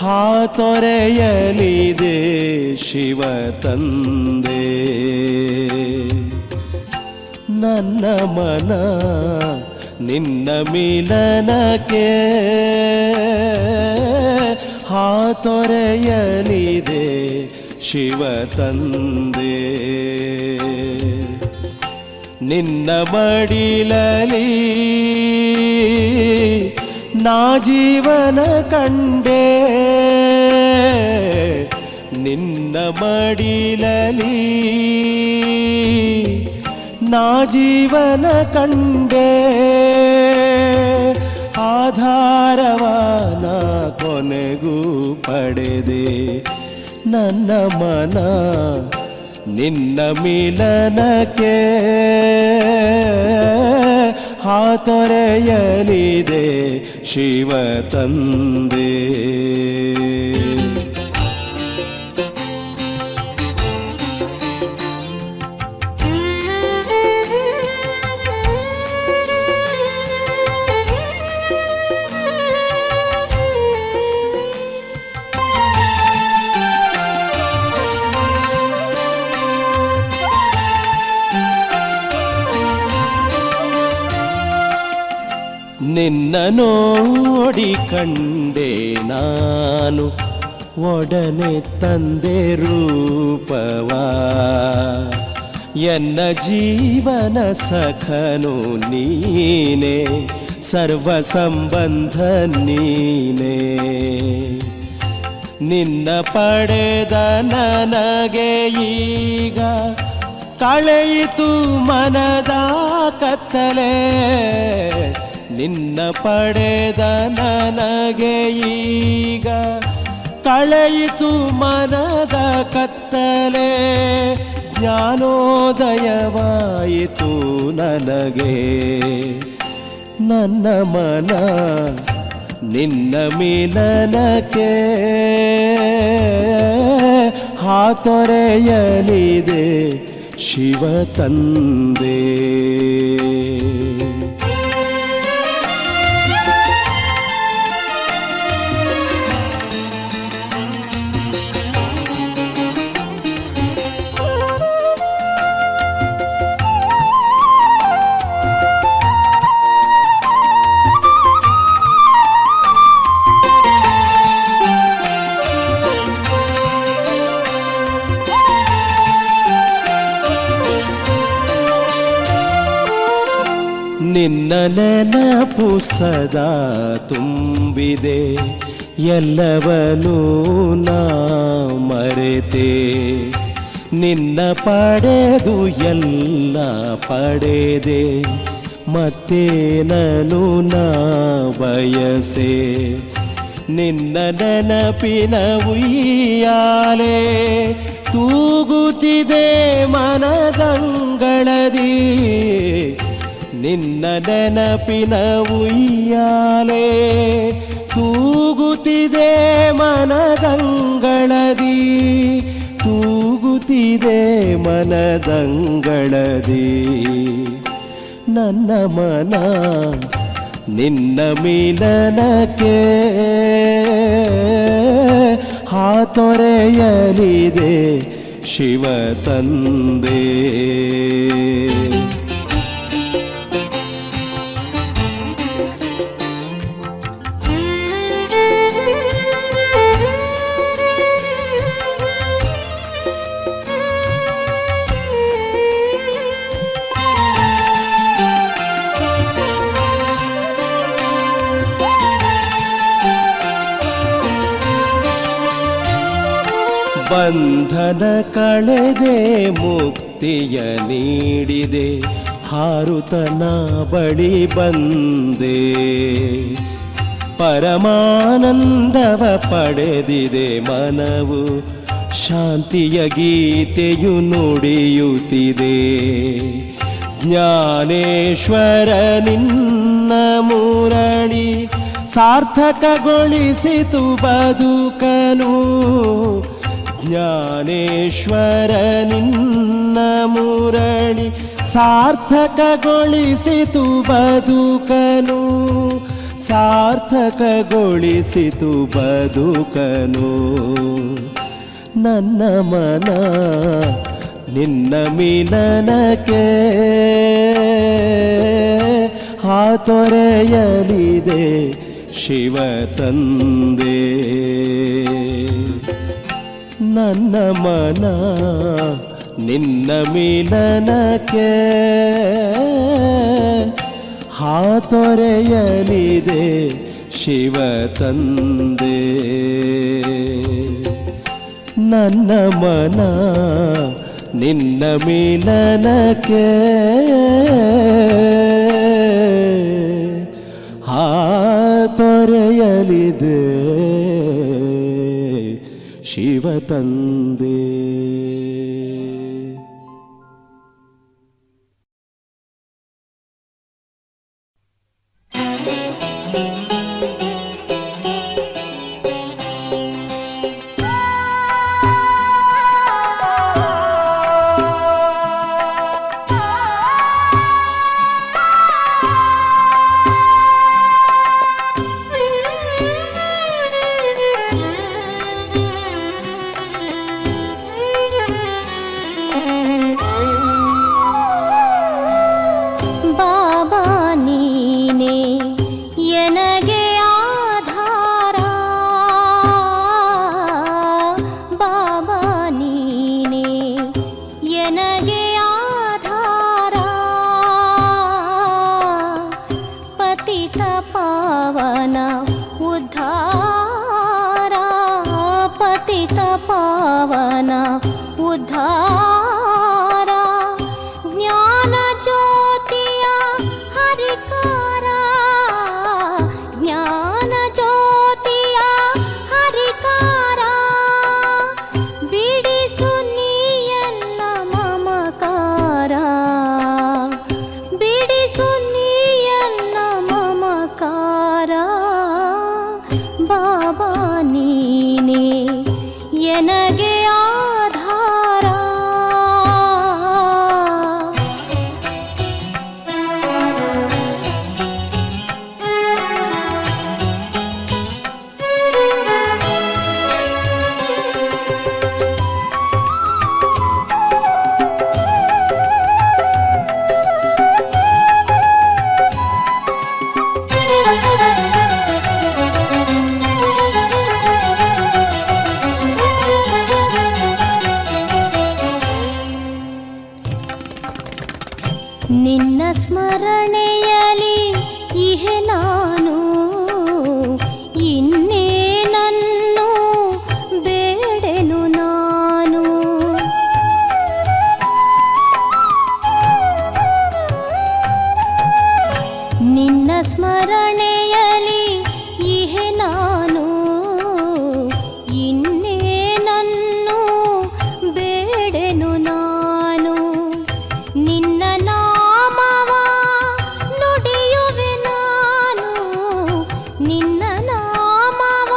ಹಾತೊರೆಯಲಿದೆ ಶಿವ ತಂದೆ. ನನ್ನ ಮನ ನಿನ್ನ ಮಿಲನಕ್ಕೆ ಹಾತೊರೆಯಲಿದೆ ಶಿವ ತಂದೆ. ನಿನ್ನ ಮಡಿಲಲಿ ನಾ ಜೀವನ ಕಂಡೆ, ನಿನ್ನ ಮಡಿಲಲಿ ನಾ ಜೀವನ ಕಂಡೆ. ಆಧಾರವಾನ ಕೊನೆಗೂ ಪಡೆದೆ. ನನ್ನ ಮನ ನಿನ್ನ ಮಿಲನಕ್ಕೆ ಹಾತೊರೆಯಲಿದೆ ಶಿವ ತಂದೆ. ನಿನ್ನ ನೋಡಿ ಕಂಡೆ ನಾನು, ಒಡನೆ ತಂದೆ ರೂಪವಾ. ಎನ್ನ ಜೀವನ ಸಖನು ನೀನೆ, ಸರ್ವ ಸಂಬಂಧ ನೀನೆ. ನಿನ್ನ ಪಡೆದ ನನಗೆ ಈಗ ಕಳೆಯಿತು ಮನದ ಕತ್ತಲೆ. ನಿನ್ನ ಪಡೆದ ನನಗೆ ಈಗ ಕಳೆಯಿತು ಮನದ ಕತ್ತಲೆ. ಜ್ಞಾನೋದಯವಾಯಿತು ನನಗೆ. ನನ್ನ ಮನ ನಿನ್ನ ಮಿಲನಕ್ಕೆ ಹಾತೊರೆಯಲಿದೆ ಶಿವ ತಂದೆ. ನಿನ್ನ ನೆನಪು ಸದಾ ತುಂಬಿದೆ, ಎಲ್ಲವನ್ನೂ ನಾ ಮರೆತೆ. ನಿನ್ನ ಪಡೆದು ಎಲ್ಲ ಪಡೆದೆ, ಮತ್ತೇನನು ನಾ ಬಯಸೆ. ನಿನ್ನ ನೆನಪಿನ ಉಯ್ಯಾಲೆ ತೂಗುತ್ತಿದೆ ಮನದಂಗಳದಿ. ನಿನ್ನ ನೆನಪಿನ ಉಯ್ಯಾಲೆ ತೂಗುತ್ತಿದೆ ಮನದಂಗಳದಿ, ತೂಗುತ್ತಿದೆ ಮನದಂಗಳದಿ. ನನ್ನ ಮನ ನಿನ್ನ ಮಿಲನಕ್ಕೆ ಹಾತೊರೆಯಲಿದೆ ಶಿವ ತಂದೆ. ಬಂಧನ ಕಳೆದೆ ಮುಕ್ತಿಯ ನೀಡಿದೆ, ಹಾರುತನ ಬಳಿ ಬಂದೆ. ಪರಮಾನಂದವ ಪಡೆದಿದೆ ಮನವು, ಶಾಂತಿಯ ಗೀತೆಯು ನುಡಿಯುತ್ತಿದೆ. ಜ್ಞಾನೇಶ್ವರ ನಿನ್ನ ಮುರಳಿ ಸಾರ್ಥಕಗೊಳಿಸಿತು ಬದುಕನು. ಜ್ಞಾನೇಶ್ವರ ನಿನ್ನ ಮುರಳಿ ಸಾರ್ಥಕಗೊಳಿಸಿತು ಬದುಕನು, ಸಾರ್ಥಕಗೊಳಿಸಿತು ಬದುಕನು. ನನ್ನ ಮನ ನಿನ್ನ ಮಿಲನಕ್ಕೆ ಹಾತೊರೆಯಲಿದೆ ಶಿವ ತಂದೆ. ನನ್ನ ಮನ ನಿನ್ನ ಮಿಲನಕ್ಕೆ ಹಾತೊರೆಯಲಿದೆ ಶಿವ ತಂದೆ. ನನ್ನ ಮನ ನಿನ್ನ ಮಿಲನಕ್ಕೆ ಹಾತೊರೆಯಲಿದೆ ಶಿವ ತಂದೆ. ಸ್ಮರಣೆಯಲಿ ಇಹೆ ನಾನು ಇನ್ನೇನನ್ನು ಬೇಡೆನು ನಾನು. ನಿನ್ನ ನಾಮವ ನುಡಿಯುವೆ ನಾನು, ನಿನ್ನ ನಾಮವ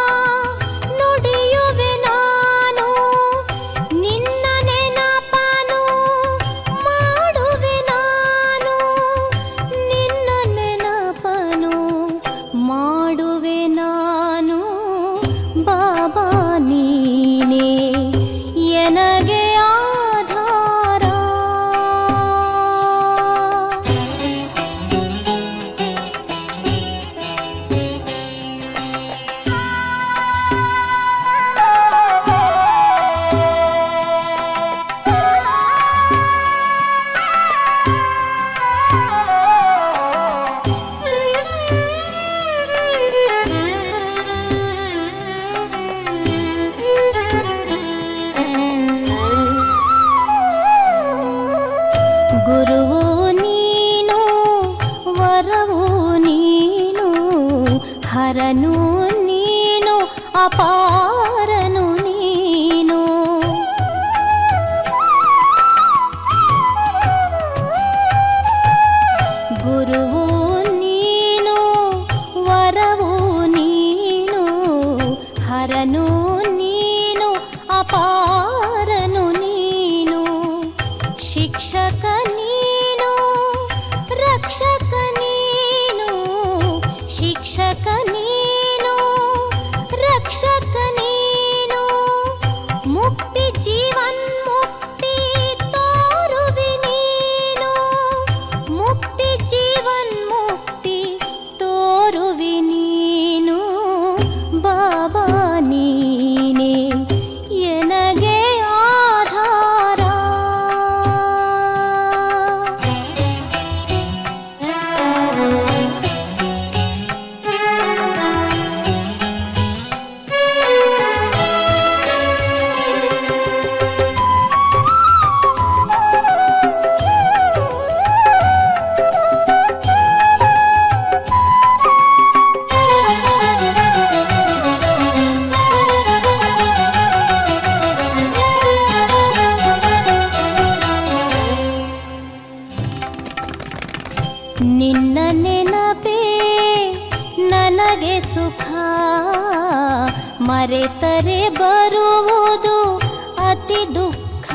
ನುಡಿಯುವೆ ನಾನು. ನಿನ್ನ ನೆನಪನು ಮಾಡುವೆ ನಾನು, ನಿನ್ನ ನೆನಪನು ಮಾಡುವೆ ನಾನು. ಬಾಬಾ ನೀನೇ ಎನಗೆ ಆಧಾರ. ಗುರುವು ನೀನು, ವರವು ನೀನು, ಹರನು ನೀನು, ಅಪಾರನು ನೀನು. ಗುರುವು ನೀನು, ವರವು ನೀನು, ಹರನು ನೀನು, ಅಪಾರನು ನೀನು. ಶಿಕ್ಷಕ ನೀನು, ರಕ್ಷಕ ನೀನು, ಶಿಕ್ಷಕ ನೀನು, ರಕ್ಷಕ ನೀನು. ಮುಕ್ತಿ ಜೀವನ್ಮುಕ್ತಿ ತೋರುವೆ ನೀನು, ಮುಕ್ತಿ ಜೀವನ್ಮುಕ್ತಿ ತೋರುವೆ ನೀನು. ಬಾಬಾ ನೀನೇ ಎನಗೆ ಆಧಾರ. ನಿನ್ನ ನೆನಪೇ ನನಗೆ ಸುಖ, ಮರೆತರೆ ಬರುವುದು ಅತಿ ದುಃಖ.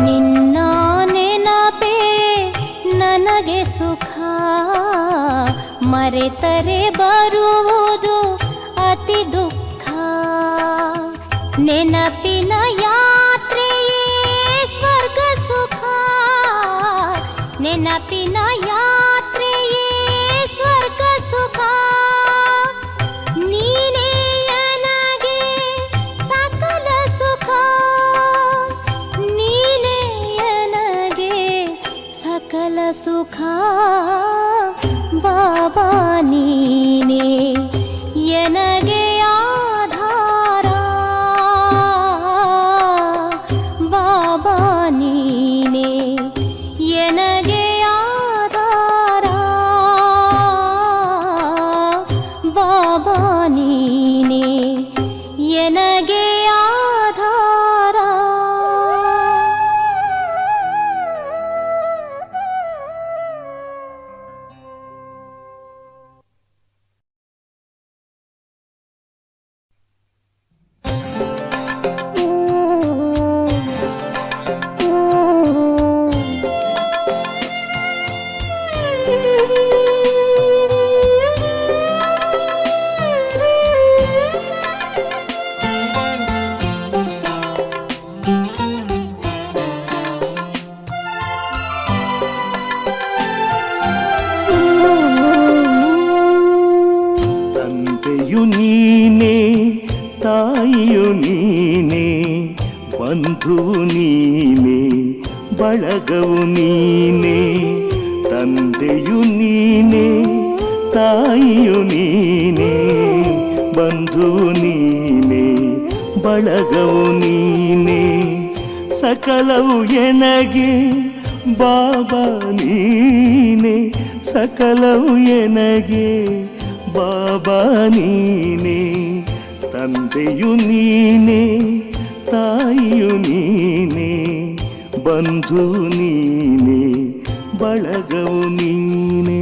ನಿನ್ನ ನೆನಪೇ ನನಗೆ ಸುಖ, ಮರೆತರೆ ಬರುವುದು ಅತಿ ದುಃಖ. ನೆನಪಿನ ಯಾತ್ರೆಯೇ ಸ್ವರ್ಗ ಸುಖ, ನೆನಪಿನ ಯಾತ್ರೆಯೇ ಸ್ವರ್ಗ ಸುಖ. ನೀನೇ ನನಗೆ ಸಕಲ ಸುಖ, ನೀನೇ ನನಗೆ ಸಕಲ ಸುಖ. ಬಾಬಾ ನೀನೇ ಎನಗೆ ಆಧಾರ. ಬಾಬಾ ನೀನೇ ಎನಗೆ ಆಧಾರ. ಬಾಬಾ ನೀನೇ ಎನಗೆ ಆಧಾರ. ಬಂಧುವು ನೀನೇ, ಬಳಗವು ನೀನೇ, ತಂದೆಯು ನೀನೇ, ತಾಯಿಯು ನೀನೇ, ಬಂಧುವು ನೀನೇ, ಬಳಗವು ನೀನೇ, ಸಕಲವು ಎನಗೆ ಬಾಬಾ ನೀನೆ, ಸಕಲವು ಎನಗೆ ಬಾಬಾ ನೀನೆ. ತಂದೆಯು ನೀನೆ, ತಾಯಿಯು ನೀನೆ, ಬಂಧು ನೀನೆ, ಬಳಗವು ನೀನೆ.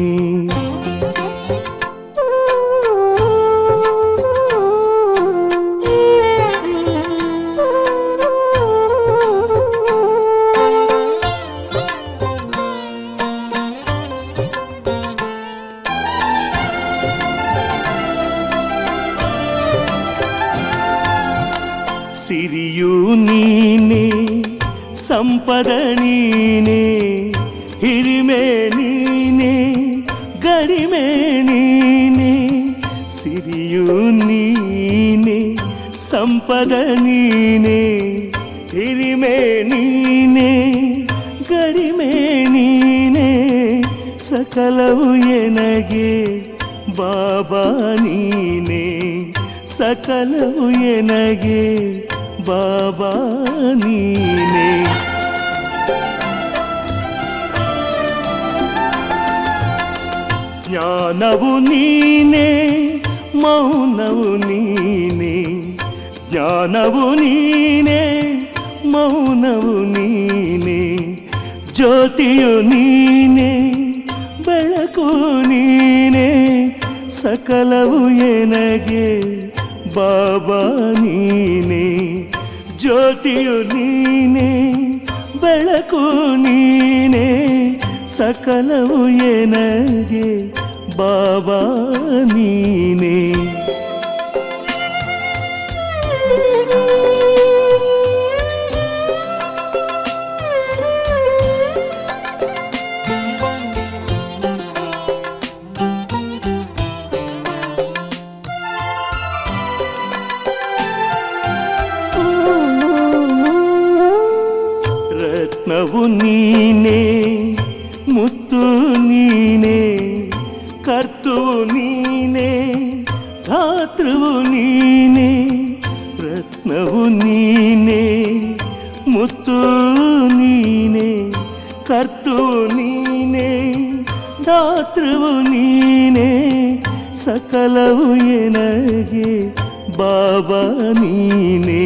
ಸಿರಿಯು ನೀನೆ, ಸಂಪದ ನೀನೆ, ಹಿರಿಮೆ ನೀನೆ, ಗರಿಮೆ ನೀನೆ. ಸಿರಿಯು ನೀನೆ, ಸಂಪದ ನೀನೆ, ಹಿರಿಮೆ ನೀನೆ, ಗರಿಮೆ ನೀನೆ. ಸಕಲವು ಎನಗೆ ಬಾಬಾ ನೀನೆ, ಸಕಲವು ಎನಗೆ ಬಾಬಾ ನೀನೆ. ಜ್ಞಾನವು ನೀನೆ, ಮೌನವು ನೀನೆ, ಜ್ಞಾನವು ನೀನೆ, ಮೌನವು ನೀನೆ. ಜ್ಯೋತಿಯು ನೀನೆ, ಬೆಳಕು ನೀನೆ, ಸಕಲವು ಎನಗೆ ಬಾಬಾ ನೀನೆ. ಜ್ಯೋತಿಯು ನೀನೆ, ಬೆಳಕು ನೀನೆ, ಸಕಲವು ಎನಗೆ ಬಾಬಾ ನೀನೆ. ರತ್ನವು ನೀನೆ, ಮುತ್ತು ನೀನೆ, ಕರ್ತುವು ನೀನೆ, ಧಾತೃವು ನೀನೆ. ರತ್ನವು ನೀನೆ, ಮುತ್ತು ನೀನೆ, ಕರ್ತುವು ನೀನೆ, ಧಾತೃವು ನೀನೆ. ಸಕಲವು ಎನಗೆ ಬಾಬಾ ನೀನೆ,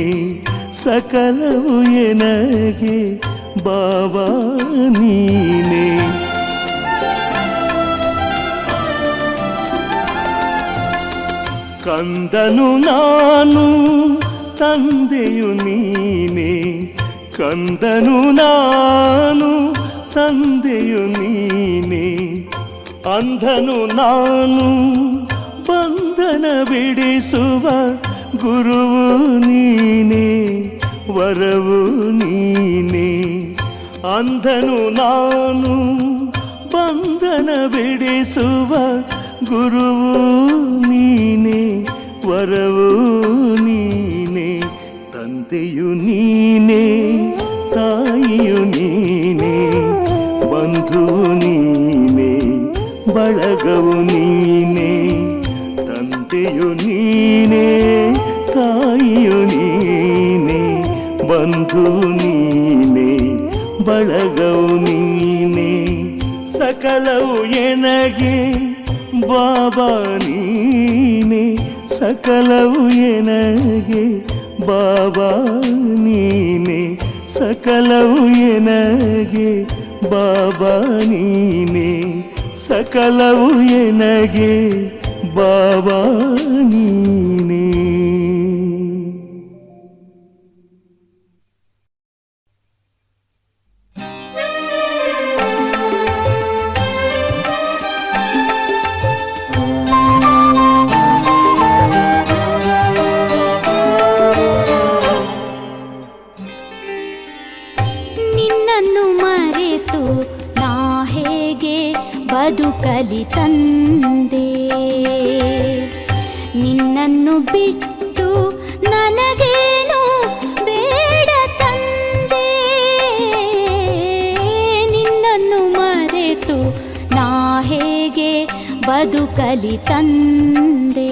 ಸಕಲವು ಎನಗೆ ಬಾಬಾ ನೀನೆ. ಕಂದನು ನಾನು, ತಂದೆಯು ನೀನೆ, ಕಂದನು ನಾನು, ತಂದೆಯು ನೀನೆ. ಅಂಧನು ನಾನು, ಬಂಧನ ಬಿಡಿಸುವ ಗುರುವು ನೀನೆ, ವರವು ನೀನೆ. ಅಂಧನು ನಾನು, ಬಂಧನ ಬಿಡಿಸುವ ಗುರುವು ನೀನೆ, ವರವು ನೀನೆ. ತಂದೆಯು ನೀನೆ, ತಾಯಿಯು ನೀನೆ, ಬಂಧುವು ನೀನೆ, ಬಳಗವು ನೀನೆ. ತಂದೆಯು ನೀನೆ, ತಾಯಿಯು ನೀನೆ, ಬಂಧು ನೀನೆ, ಬಳಗವು ನೀನೆ. ಸಕಲವು ಎನಗೆ ಬಾಬಾ ನೀನೆ, ಸಕಲವು ಎನಗೆ ಬಾಬಾ ನೀನೆ, ಸಕಲವು ಎನಗೆ ಬಾಬಾ ನೀನೆ, ಸಕಲವು ಎನಗೆ ಬಾಬಾ ನೀನೆ. ಬದುಕಲಿ ತಂದೆ, ನಿನ್ನನ್ನು ಬಿಟ್ಟು ನನಗೇನು ಬೇಡ ತಂದೆ. ನಿನ್ನನ್ನು ಮರೆತು ನಾ ಹೇಗೆ ಬದುಕಲಿ ತಂದೆ.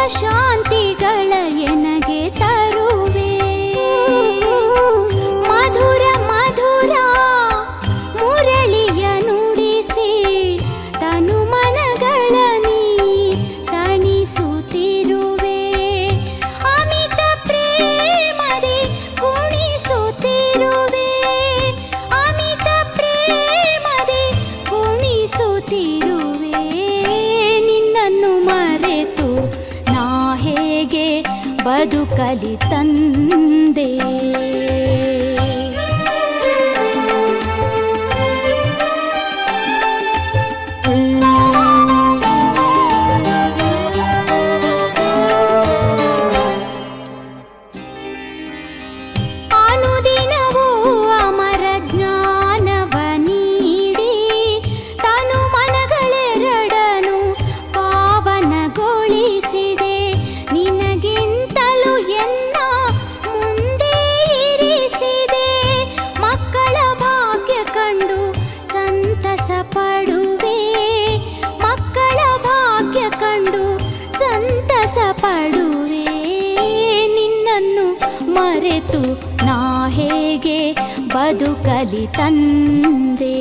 ಶಾಂತಿಗಳ ಎನಗೆ ತರುವೆ. ಮಧುರ ಮಧುರ ಮುರಳಿಯ ನುಡಿಸಿ ತನು ಮನಗಳ ನೀ ತಣಿಸುತ್ತಿರುವೆ. ಅಮಿತ ಪ್ರೇಮದಿ ಕುಣಿಸುತ್ತಿರುವೆ. ಅಮಿತ ಪ್ರೇಮದಿ ಕುಣಿಸುತ್ತಿರುವೆ. ನಿನ್ನನ್ನು ಮರೆತು ನಾ ಹೇಗೆ ಬದುಕಲಿ ತಂದೆ. ಅನುದಿನವೂ ಅಮರ ಜ್ಞಾನವ ನೀಡಿ ತನು ಮನಗಳೆರಡನು ಪಾವನಗೊಳಿಸಿದೆ. ನಿನಗಿಂತಲೂ ಎನ್ನ ಮುಂದೆ ಇರಿಸಿದೆ. ಮಕ್ಕಳ ಭಾಗ್ಯ ಕಂಡು ಸಂತಸ ಪಡುವೆ. ಮಕ್ಕಳ ಭಾಗ್ಯ ಕಂಡು ಸಂತಸ ಪಡುವೆ. ನಿನ್ನನ್ನು ಮರೆತು ನಾ ಹೇಗೆ ಬದುಕಲಿ ತಂದೆ.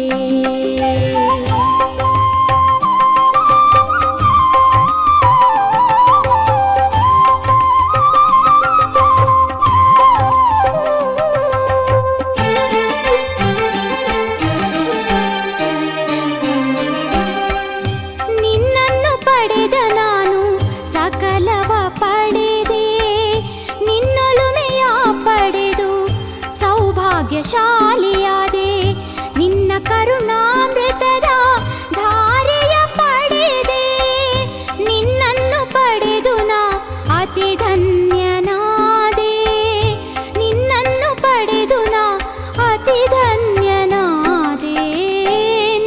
ನಿನ್ನನ್ನು ಪಡೆದ ನಾನು ಸಕಲವ ಪಡೆದೆ. ನಿನ್ನೊಲುಮೆಯ ಪಡೆದು ಸೌಭಾಗ್ಯಶಾಲಿಯಾದೆ. ನಿನ್ನ ಕರುಣಾಮೃತದ ಧಾರೆಯ ಪಡೆದೆ. ನಿನ್ನನ್ನು ಪಡೆದು ನಾ ಅತಿ ಧನ್ಯನಾದೆ. ನಿನ್ನನ್ನು ಪಡೆದು ನಾ ಅತಿ ಧನ್ಯನಾದೆ.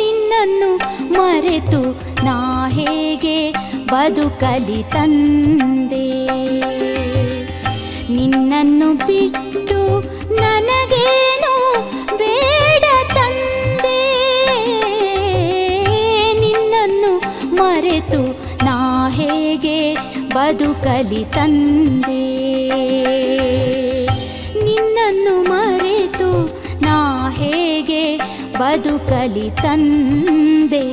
ನಿನ್ನನ್ನು ಮರೆತು ನಾ ಹೇಗೆ ಬದುಕಲಿ ತಂದೆ. ನಿನ್ನನ್ನು ಬಿಟ್ಟು ನನಗೇನು ಬೇಡ ತಂದೆ. ನಿನ್ನನ್ನು ಮರೆತು ನಾ ಹೇಗೆ ಬದುಕಲಿ ತಂದೆ. ನಿನ್ನನ್ನು ಮರೆತು ನಾ ಹೇಗೆ ಬದುಕಲಿ ತಂದೆ.